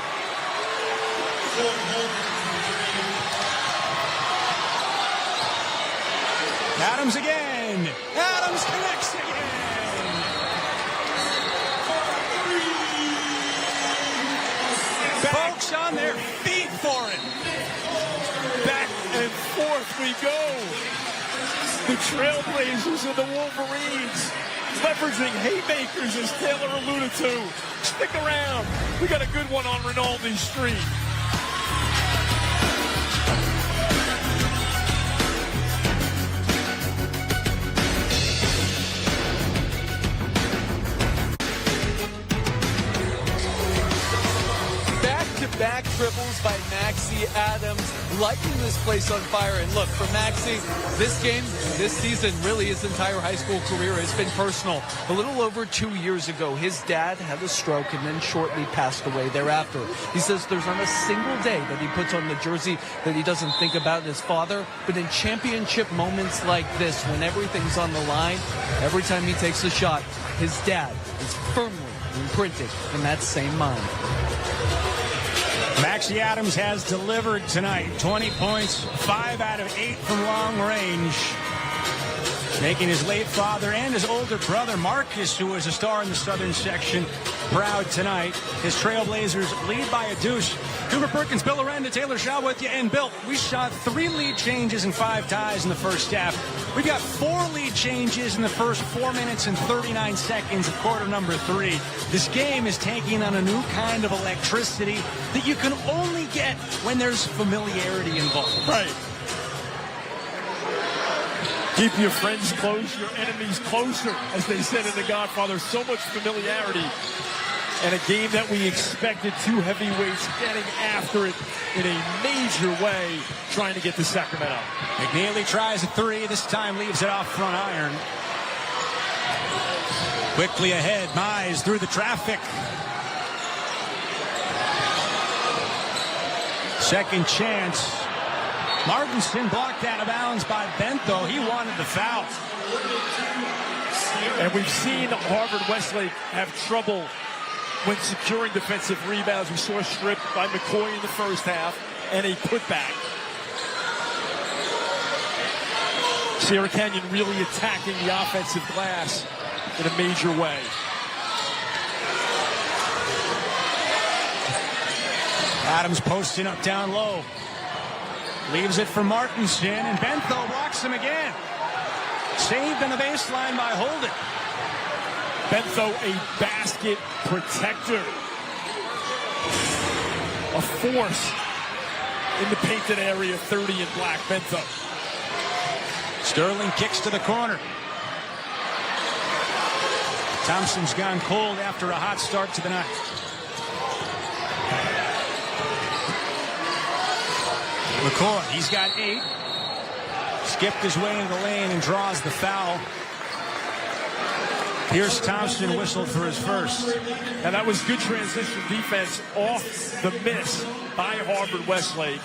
Adams again. Adams connects again. Folks on their feet for it. Back and forth we go. The Trailblazers and the Wolverines leveraging haymakers, as Taylor alluded to. Stick around. We got a good one on Rinaldi Street. back triples by Maxey Adams, lighting this place on fire. And look, for Maxey, this game, this season, really his entire high school career has been personal. A little over 2 years ago, his dad had a stroke and then shortly passed away thereafter. He says there's not a single day that he puts on the jersey that he doesn't think about his father. But in championship moments like this, when everything's on the line, every time he takes a shot, his dad is firmly imprinted in that same mind. Maxey Adams has delivered tonight. 20 points, 5 out of 8 from long range. Making his late father and his older brother, Marcus, who was a star in the Southern section, proud tonight. His Trailblazers lead by a deuce. Cooper Perkins, Bill Aranda, Taylor Shaw with you. And Bill, we shot 3 lead changes and 5 ties in the first half. We've got 4 lead changes in the first 4 minutes and 39 seconds of quarter number 3. This game is taking on a new kind of electricity that you can only get when there's familiarity involved. Right. Keep your friends close, your enemies closer, as they said in The Godfather. So much familiarity. And a game that we expected, 2 heavyweights getting after it in a major way, trying to get to Sacramento. McNeely tries a 3, this time leaves it off front iron. Quickly ahead, Mize through the traffic. Second chance. Martinson blocked out of bounds by Bento. He wanted the foul. And we've seen Harvard Westlake have trouble when securing defensive rebounds. We saw a strip by McCoy in the first half and a putback. Sierra Canyon really attacking the offensive glass in a major way. Adams posting up down low. Leaves it for Martinson, and Bento blocks him again. Saved on the baseline by Holden. Bento, a basket protector. A force in the painted area, 30 in black. Bento. Sterling kicks to the corner. Thompson's gone cold after a hot start to the night. McCoy, he's got 8. Skipped his way into the lane and draws the foul. Pierce Thompson whistled for his first. And that was good transition defense off the miss by Harvard Westlake.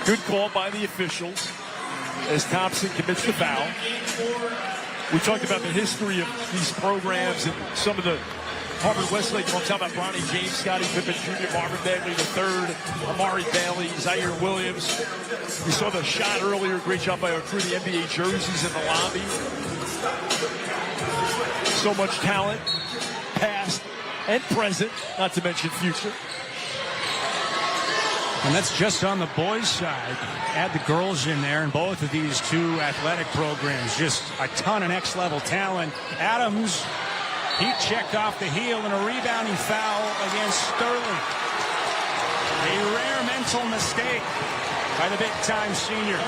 Good call by the officials as Thompson commits the foul. We talked about the history of these programs and some of the Harvard Westlake. We'll talk about Bronny James, Scottie Pippen Jr., Marvin Bagley III, Amari Bailey, Zaire Williams. We saw the shot earlier. Great job by our crew. The NBA jerseys in the lobby. So much talent, past and present, not to mention future. And that's just on the boys' side. Add the girls in there, and both of these 2 athletic programs, just a ton of next-level talent. Adams, heat check off the heel and a rebounding foul against Sterling. A rare mental mistake by the big-time senior.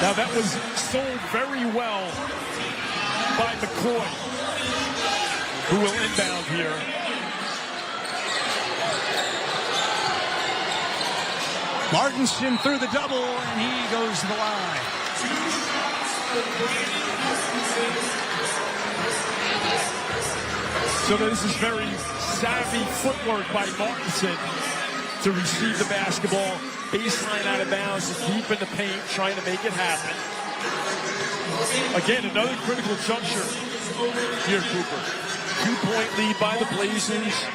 Now that was sold very well by McCoy, who will inbound here. Martinson through the double, and he goes to the line. So this is very savvy footwork by Martinson to receive the basketball, baseline out of bounds, deep in the paint, trying to make it happen. Again, another critical juncture here, Cooper. 2-point lead by the Blazers.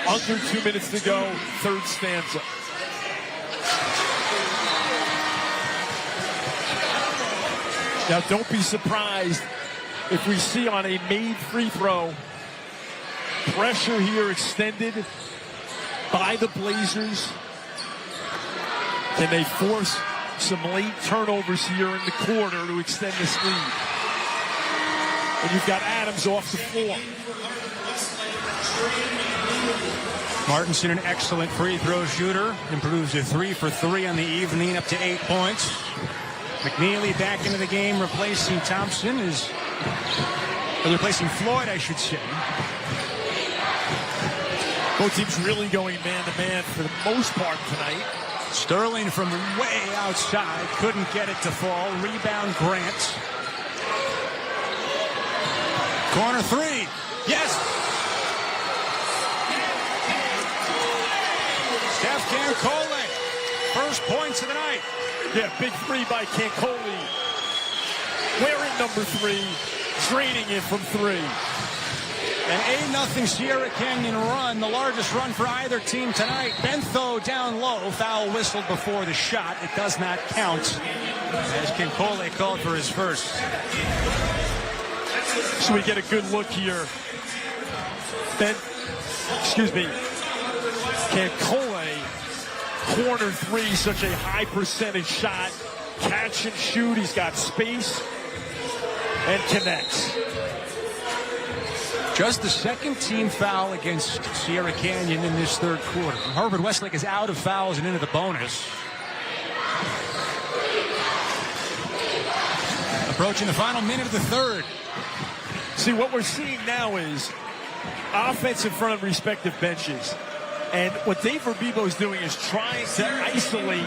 Under 2 minutes to go, third stanza. Now, don't be surprised if we see on a made free throw, pressure here extended by the Blazers. Can they force some late turnovers here in the quarter to extend this lead? And you've got Adams off the floor. Martinson, an excellent free throw shooter, improves to 3 for 3 on the evening, up to 8 points. McNeely back into the game, replacing Thompson, as They're replacing Floyd, I should say. Both teams really going man-to-man for the most part tonight. Sterling from way outside. Couldn't get it to fall. Rebound, Grant. Corner three. Yes! Steph Cancole. First points of the night. Yeah, big three by Cancole. Wearing number 3. Draining it from 3. An 8-0 Sierra Canyon run, the largest run for either team tonight. Bentho down low, foul whistled before the shot. It does not count as Cancole called for his first. So we get a good look here. Cancole, corner 3, such a high percentage shot. Catch and shoot, he's got space and connects. Just the second team foul against Sierra Canyon in this third quarter. Harvard Westlake is out of fouls and into the bonus. Approaching the final minute of the third. See, what we're seeing now is offense in front of respective benches. And what Dave Verbibo is doing is trying to isolate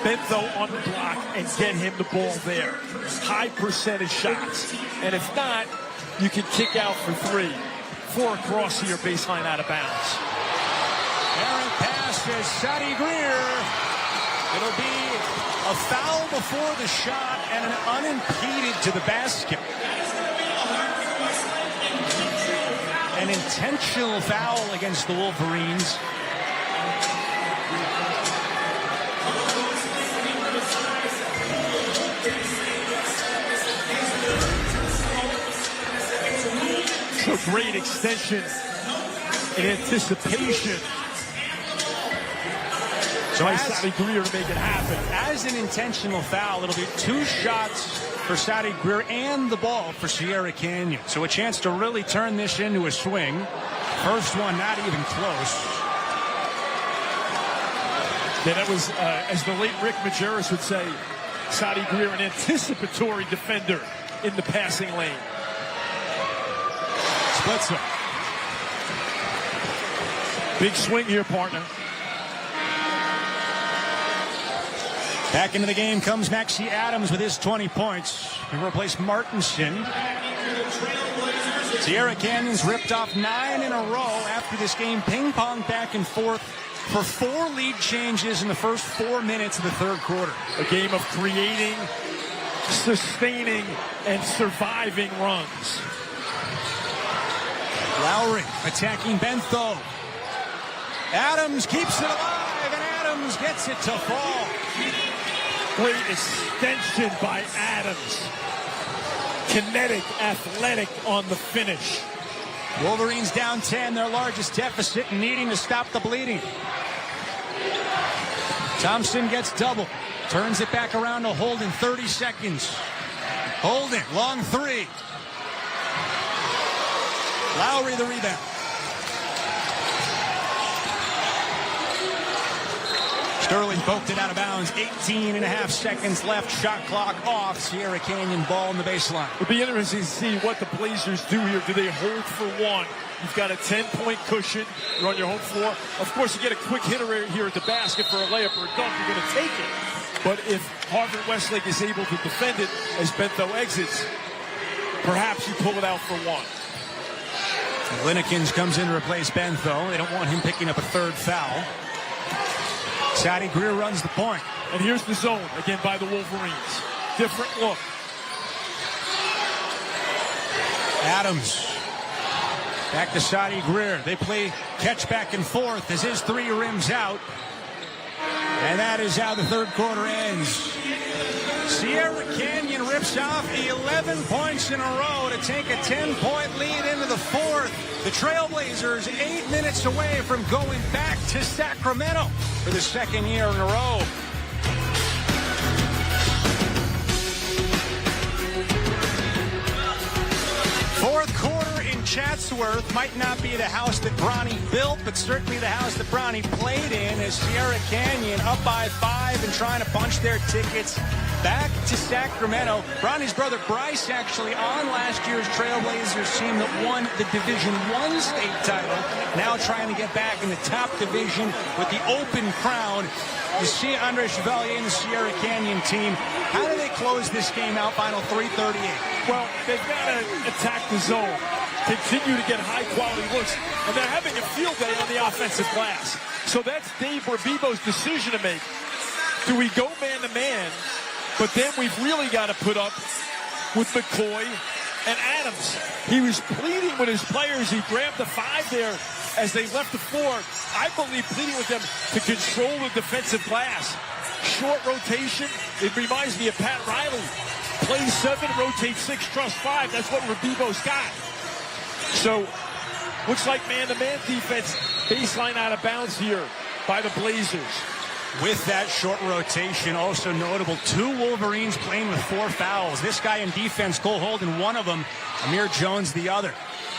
Bentho on the block and get him the ball there. High percentage shots. And if not, you can kick out for 3. 4 across here, baseline out of bounds. Errant pass is Sadi Greer. It'll be a foul before the shot and an unimpeded to the basket. An intentional foul against the Wolverines. So great extension in anticipation. So Sadi Greer to make it happen. As an intentional foul, it'll be 2 shots for Sadi Greer and the ball for Sierra Canyon. So a chance to really turn this into a swing. First one not even close. Yeah, that was, as the late Rick Majerus would say, Sadi Greer, an anticipatory defender in the passing lane. Splits it. Big swing here, partner. Back into the game comes Maxie Adams with his 20 points. He replaced Martinson. Sierra Canyon's ripped off 9 in a row after this game. Ping-pong back and forth for 4 lead changes in the first 4 minutes of the third quarter. A game of creating, sustaining, and surviving runs. Lowry attacking Bentho. Adams keeps it alive, and Adams gets it to fall. Great extension by Adams. Kinetic, athletic on the finish. Wolverines down 10, their largest deficit, and needing to stop the bleeding. Thompson gets double. Turns it back around to Holden, 30 seconds. Holden, long 3. Lowry the rebound. Sterling poked it out of bounds. 18.5 seconds left. Shot clock off. Sierra Canyon ball in the baseline. It'll be interesting to see what the Blazers do here. Do they hold for 1? You've got a 10-point cushion. You're on your home floor. Of course, you get a quick hitter here at the basket for a layup or a dunk. You're going to take it. But if Harvard Westlake is able to defend it as Bentho exits, perhaps you pull it out for 1. Linnekins comes in to replace Bentho. They don't want him picking up a third foul. Sadi Greer runs the point. And here's the zone, again, by the Wolverines. Different look. Adams. Back to Sadi Greer. They play catch back and forth as his 3 rims out. And that is how the third quarter ends. Sierra Canyon rips off 11 points in a row to take a 10-point lead into the fourth. The Trailblazers 8 minutes away from going back to Sacramento for the second year in a row. Fourth quarter in Chatsworth might not be the house that Bronny built, but certainly the house that Bronny played in, as Sierra Canyon up by 5 and trying to punch their tickets back to Sacramento. Bronny's brother Bryce actually on last year's Trailblazers team that won the Division I state title. Now trying to get back in the top division with the open crown. You see Andre Chevalier and the Sierra Canyon team. How do they close this game out? Final 3:38. Well, they've got to attack the zone, continue to get high-quality looks, and they're having a field day on the offensive glass. So that's Dave Rebibo's decision to make. Do we go man-to-man? But then we've really got to put up with McCoy and Adams. He was pleading with his players. He grabbed the 5 there as they left the floor. I believe pleading with them to control the defensive glass. Short rotation. It reminds me of Pat Riley. Play 7, rotate 6, trust 5. That's what Rebibo's got. So, looks like man-to-man defense. Baseline out of bounds here by the Blazers. With that short rotation, also notable, 2 Wolverines playing with 4 fouls. This guy in defense, Cole Holden, one of them. Amir Jones, the other.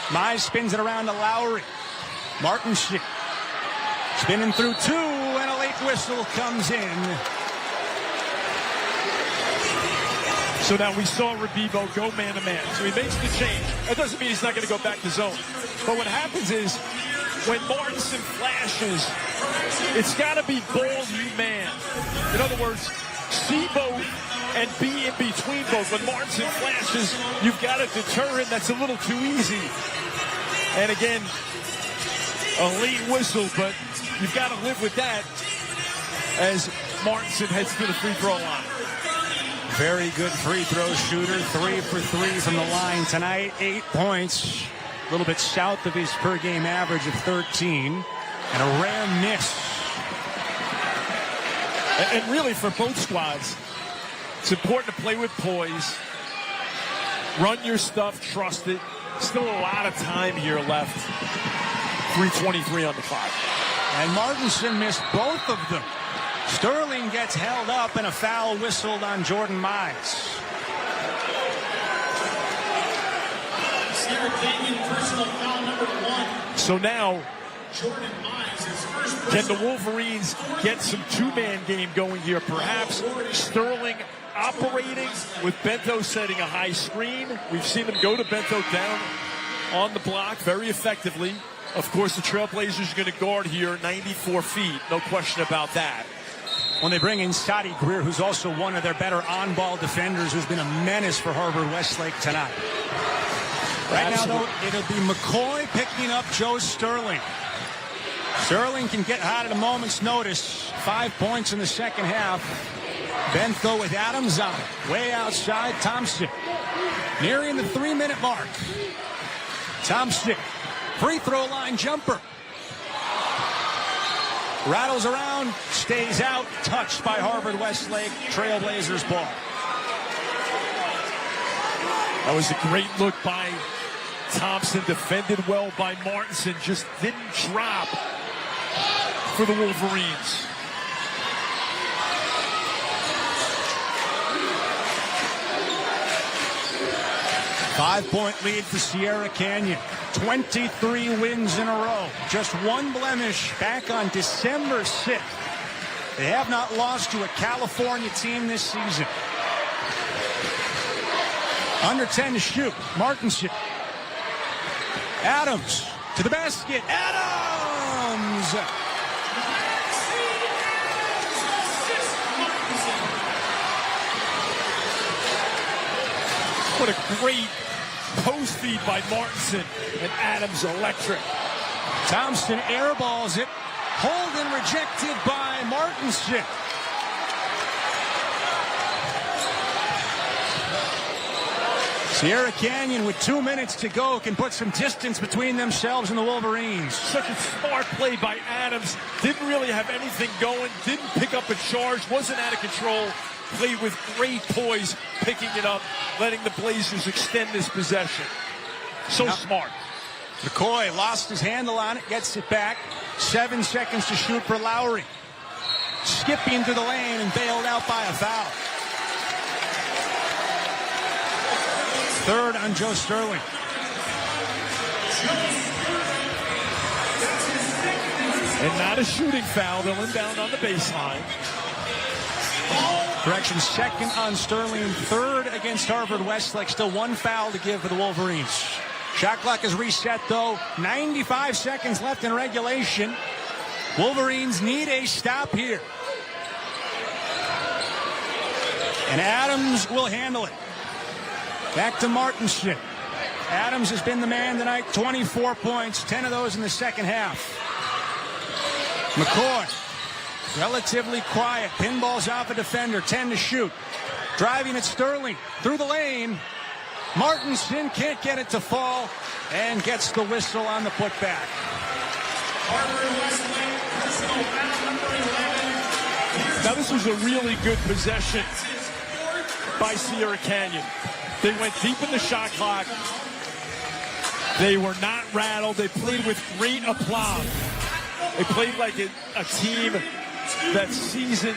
Mize spins it around to Lowry. Martin spinning through 2, and a late whistle comes in. So now we saw Rebibo go man-to-man. So he makes the change. That doesn't mean he's not going to go back to zone. But what happens is, when Martinson flashes, it's got to be ball you man. In other words, see both and be in between both. When Martinson flashes, you've got to deter him. That's a little too easy. And again, a late whistle, but you've got to live with that as Martinson heads to the free throw line. Very good free throw shooter. 3 for 3 from the line tonight. 8 points. A little bit south of his per game average of 13. And a rare miss. And really for both squads, it's important to play with poise. Run your stuff, trust it. Still a lot of time here left. 3:23 on the clock. And Martinson missed both of them. Sterling gets held up and a foul whistled on Jordan Mize. Sierra Canyon personal foul number 1. So now, Jordan Mize, his first can the personal. Wolverines get some two-man game going here? Perhaps Sterling operating with Bento setting a high screen. We've seen them go to Bento down on the block very effectively. Of course, the Trailblazers are going to guard here 94 feet. No question about that. When they bring in Sadi Greer, who's also one of their better on-ball defenders, who's been a menace for Harvard-Westlake tonight. Right now, though, it'll be McCoy picking up Joe Sterling. Sterling can get hot at a moment's notice. 5 points in the second half. Bento with Adams on it. Way outside, Thompson. Nearing the 3-minute mark. Thompson, free throw line jumper. Rattles around, stays out, touched by Harvard-Westlake. Trailblazers ball. That was a great look by Thompson, defended well by Martinson, just didn't drop for the Wolverines. Five-point lead for Sierra Canyon. 23 wins in a row. Just one blemish back on December 6th. They have not lost to a California team this season. Under 10 to shoot. Martinson. Adams to the basket. Adams! What a great post feed by Martinson, and Adams electric. Thompson airballs it. Holden rejected by Martinson. Sierra Canyon with 2 minutes to go can put some distance between themselves and the Wolverines. Such a smart play by Adams. Didn't really have anything going. Didn't pick up a charge. Wasn't out of control. Played with great poise, picking it up, letting the Blazers extend this possession. So smart. McCoy lost his handle on it, gets it back. 7 seconds to shoot for Lowry. Skipping to the lane and bailed out by a foul. Third on Joe Sterling. And not a shooting foul. They'll inbound on the baseline. Correction, second on Sterling, third against Harvard Westlake. Still one foul to give for the Wolverines. Shot clock is reset, though. 95 seconds left in regulation. Wolverines need a stop here. And Adams will handle it. Back to Martinson. Adams has been the man tonight. 24 points, 10 of those in the second half. McCoy, relatively quiet. Pinballs off a defender, 10 to shoot. Driving at Sterling through the lane. Martinson can't get it to fall and gets the whistle on the putback. Now this was a really good possession by Sierra Canyon. They went deep in the shot clock. They were not rattled. They played with great aplomb. They played like a team that's seasoned,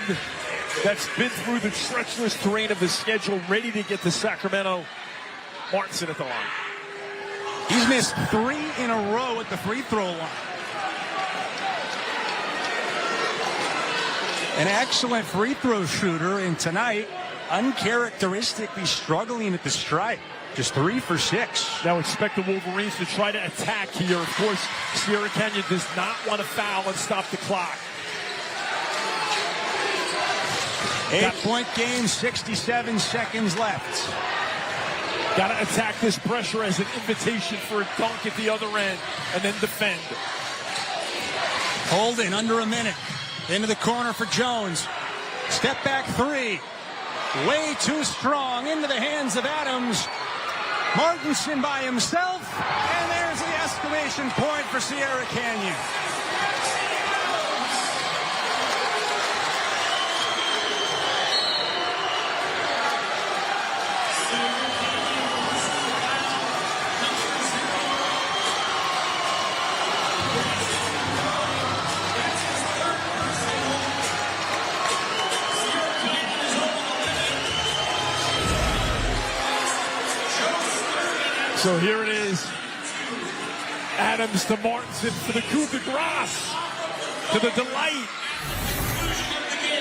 that's been through the treacherous terrain of the schedule, ready to get to Sacramento. Martinson at the line. He's missed 3 in a row at the free throw line. An excellent free throw shooter, and tonight, uncharacteristically struggling at the stripe. Just 3 for 6. Now expect the Wolverines to try to attack here. Of course, Sierra Canyon does not want to foul and stop the clock. 8-point game, 67 seconds left. Got to attack this pressure as an invitation for a dunk at the other end and then defend. Holden under a minute. Into the corner for Jones. Step back 3. Way too strong into the hands of Adams. Martinson by himself. And there's the exclamation point for Sierra Canyon. So here it is. Adams to Martinson for the coup de grace, to the delight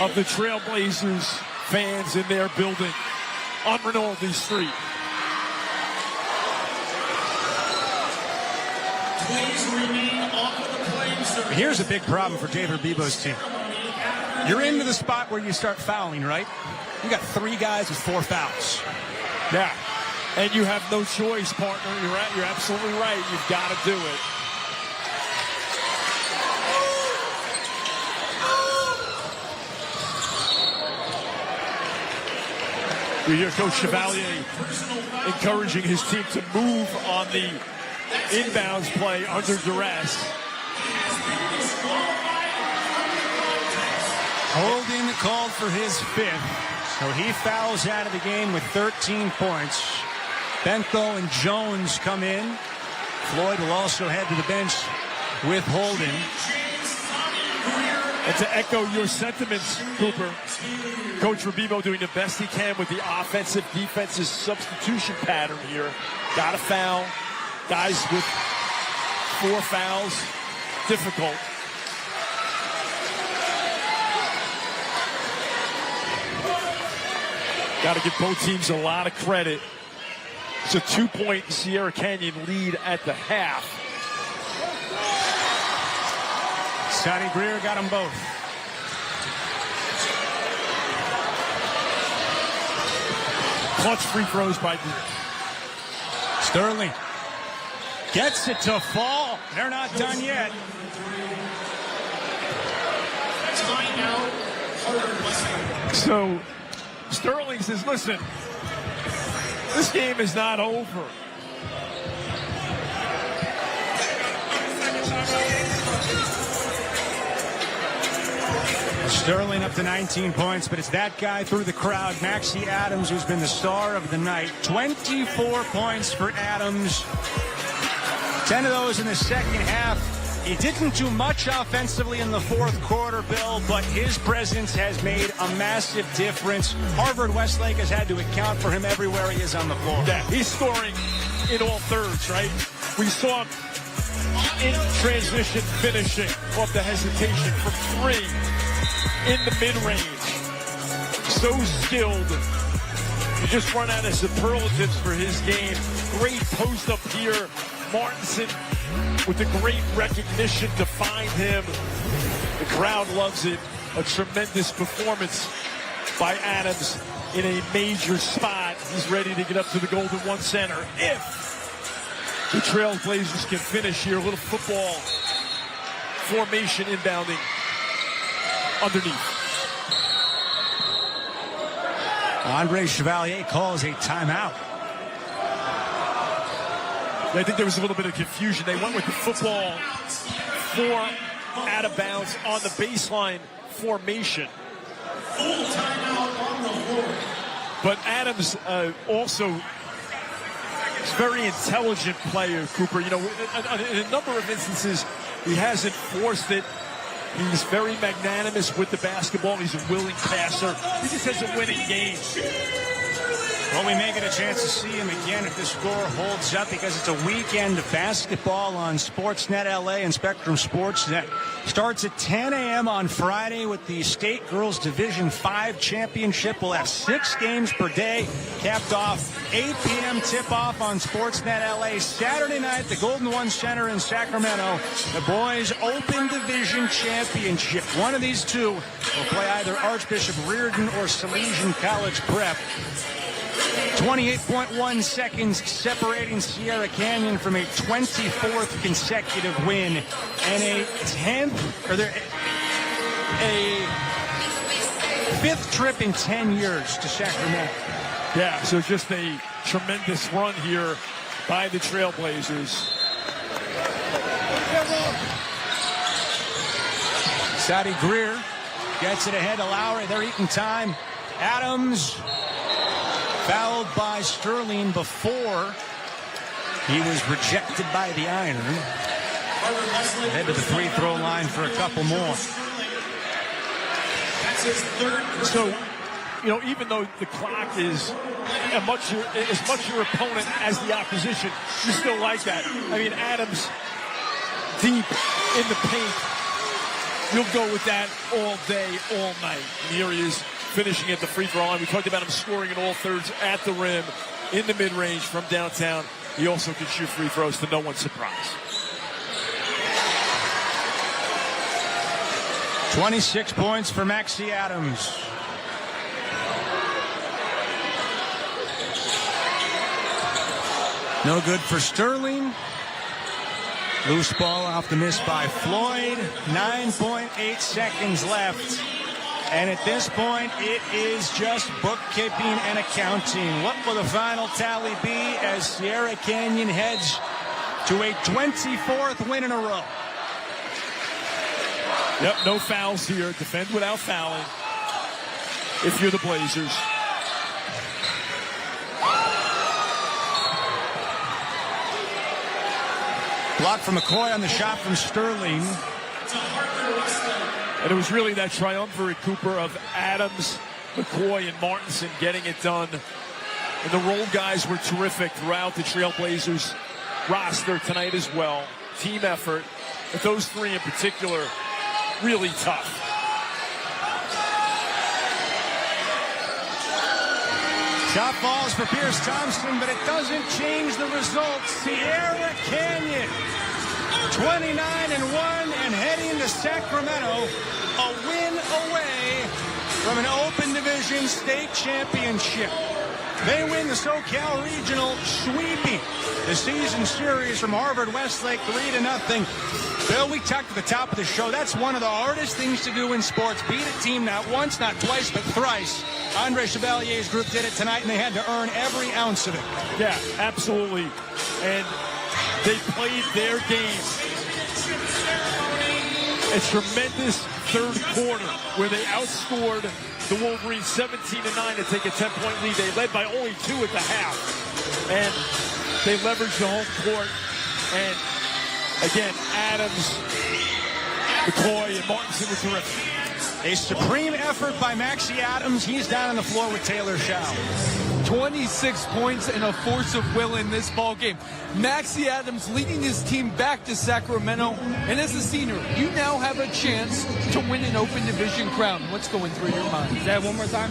of the Trailblazers fans in their building on Rinaldi Street. Please remain off of the playing surface. Here's a big problem for David Bebo's team. You're into the spot where you start fouling, right? You got 3 guys with 4 fouls. Yeah. And you have no choice, partner. You're absolutely right. You've got to do it. We hear Coach Chevalier encouraging his team to move on the inbounds play under duress. Holding called for his 5th. So he fouls out of the game with 13 points. Bento and Jones come in. Floyd will also head to the bench with Holden. And to echo your sentiments, Cooper, Coach Rabebo doing the best he can with the offensive-defensive substitution pattern here. Got to foul. Guys with 4 fouls. Difficult. Got to give both teams a lot of credit. It's a 2-point Sierra Canyon lead at the half. Scotty Greer got them both. Clutch free throws by Greer. Sterling gets it to fall. They're not done yet. Timeout, Harvard Westlake. So Sterling says, listen, this game is not over. Sterling up to 19 points, but it's that guy through the crowd, Maxey Adams, who's been the star of the night. 24 points for Adams. 10 of those in the second half. He didn't do much offensively in the fourth quarter, Bill, but his presence has made a massive difference. Harvard Westlake has had to account for him everywhere he is on the floor. Yeah, he's scoring in all thirds, right? We saw in transition finishing off the hesitation from 3 in the mid-range. So skilled. You just run out of superlatives for his game. Great post up here. Martinson with the great recognition to find him. The crowd loves it. A tremendous performance by Adams in a major spot. He's ready to get up to the Golden One Center. If the Trailblazers can finish here, a little football formation inbounding underneath. Andre Chevalier calls a timeout. I think there was a little bit of confusion. They went with the football for out of bounds on the baseline formation. Full timeout on the floor. But Adams also is a very intelligent player, Cooper. You know, in a number of instances, he hasn't forced it. He's very magnanimous with the basketball. He's a willing passer. He just has a winning game. Well, we may get a chance to see him again if the score holds up, because it's a weekend of basketball on Sportsnet LA and Spectrum Sportsnet. Starts at 10 a.m. on Friday with the State Girls Division 5 Championship. We'll have 6 games per day, capped off 8 p.m. tip-off on Sportsnet LA. Saturday night, the Golden One Center in Sacramento, the Boys Open Division Championship. One of these two will play either Archbishop Reardon or Salesian College Prep. 28.1 seconds separating Sierra Canyon from a 24th consecutive win and a 5th trip in 10 years to Sacramento. Yeah, so just a tremendous run here by the Trailblazers. Sadie Greer gets it ahead to Lowry. They're eating time. Adams fouled by Sterling before he was rejected by the iron. Head to the free throw line for a couple more. That's his third. So, you know, even though the clock is as much your opponent as the opposition, you still like that. I mean, Adams deep in the paint. You'll go with that all day, all night. And here he is, finishing at the free throw line. We talked about him scoring in all thirds at the rim, in the mid-range from downtown. He also can shoot free throws, to no one's surprise. 26 points for Maxie Adams. No good for Sterling. Loose ball off the miss by Floyd. 9.8 seconds left. And at this point, it is just bookkeeping and accounting. What will the final tally be as Sierra Canyon heads to a 24th win in a row? Yep, no fouls here. Defend without fouling if you're the Blazers. Block from McCoy on the shot from Sterling. And it was really that triumvirate, Cooper, of Adams, McCoy, and Martinson getting it done. And the role guys were terrific throughout the Trailblazers roster tonight as well. Team effort. But those three in particular, really tough. Shot falls for Pierce Thompson, but it doesn't change the result. Sierra Canyon, 29-1 and heading to Sacramento, a win away from an Open Division State Championship. They win the SoCal Regional, sweeping the season series from Harvard Westlake 3-0. Bill, we talked at the top of the show. That's one of the hardest things to do in sports. Beat a team not once, not twice, but thrice. Andre Chevalier's group did it tonight, and they had to earn every ounce of it. Yeah, absolutely. And they played their game. A tremendous third quarter where they outscored the Wolverines 17-9 to take a 10-point lead. They led by only 2 at the half. And they leveraged the home court. And again, Adams, McCoy, and Martinson were terrific. A supreme effort by Maxie Adams. He's down on the floor with Taylor Shaw. 26 points and a force of will in this ball game. Maxie Adams leading his team back to Sacramento. And as a senior, you now have a chance to win an Open Division crown. What's going through your mind? Say that one more time.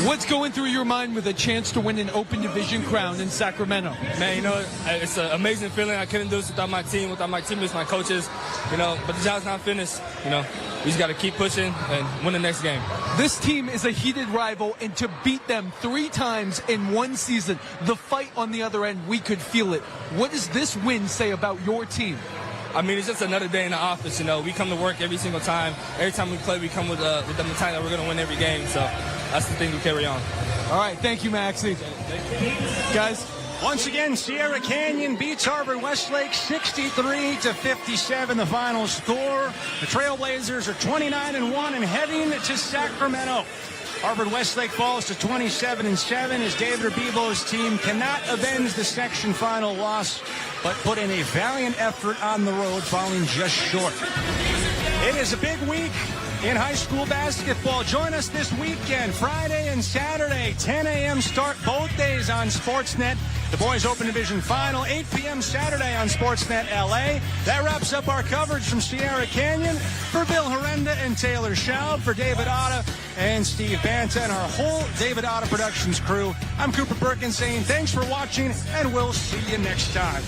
What's going through your mind with a chance to win an Open Division crown in Sacramento? Man, you know, it's an amazing feeling. I couldn't do this without my team, without my teammates, my coaches, you know, but the job's not finished. You know, we just got to keep pushing and win the next game. This team is a heated rival, and to beat them 3 times in one season, the fight on the other end, we could feel it. What does this win say about your team? I mean, it's just another day in the office, you know. We come to work every single time. Every time we play, we come with the mentality that we're going to win every game. So that's the thing we carry on. All right, thank you, Maxie. Guys. Once again, Sierra Canyon beats Harvard Westlake 63-57, the final score. The Trailblazers are 29-1 and heading to Sacramento. Harvard Westlake falls to 27-7 as David Urbibo's team cannot avenge the section final loss, but put in a valiant effort on the road, falling just short. It is a big week in high school basketball. Join us this weekend, Friday and Saturday, 10 a.m. start both days on Sportsnet. The Boys Open Division Final, 8 p.m. Saturday on Sportsnet LA. That wraps up our coverage from Sierra Canyon. For Bill Horrenda and Taylor Schaub, for David Otta and Steve Banta and our whole David Otta Productions crew, I'm Cooper Perkins saying thanks for watching, and we'll see you next time.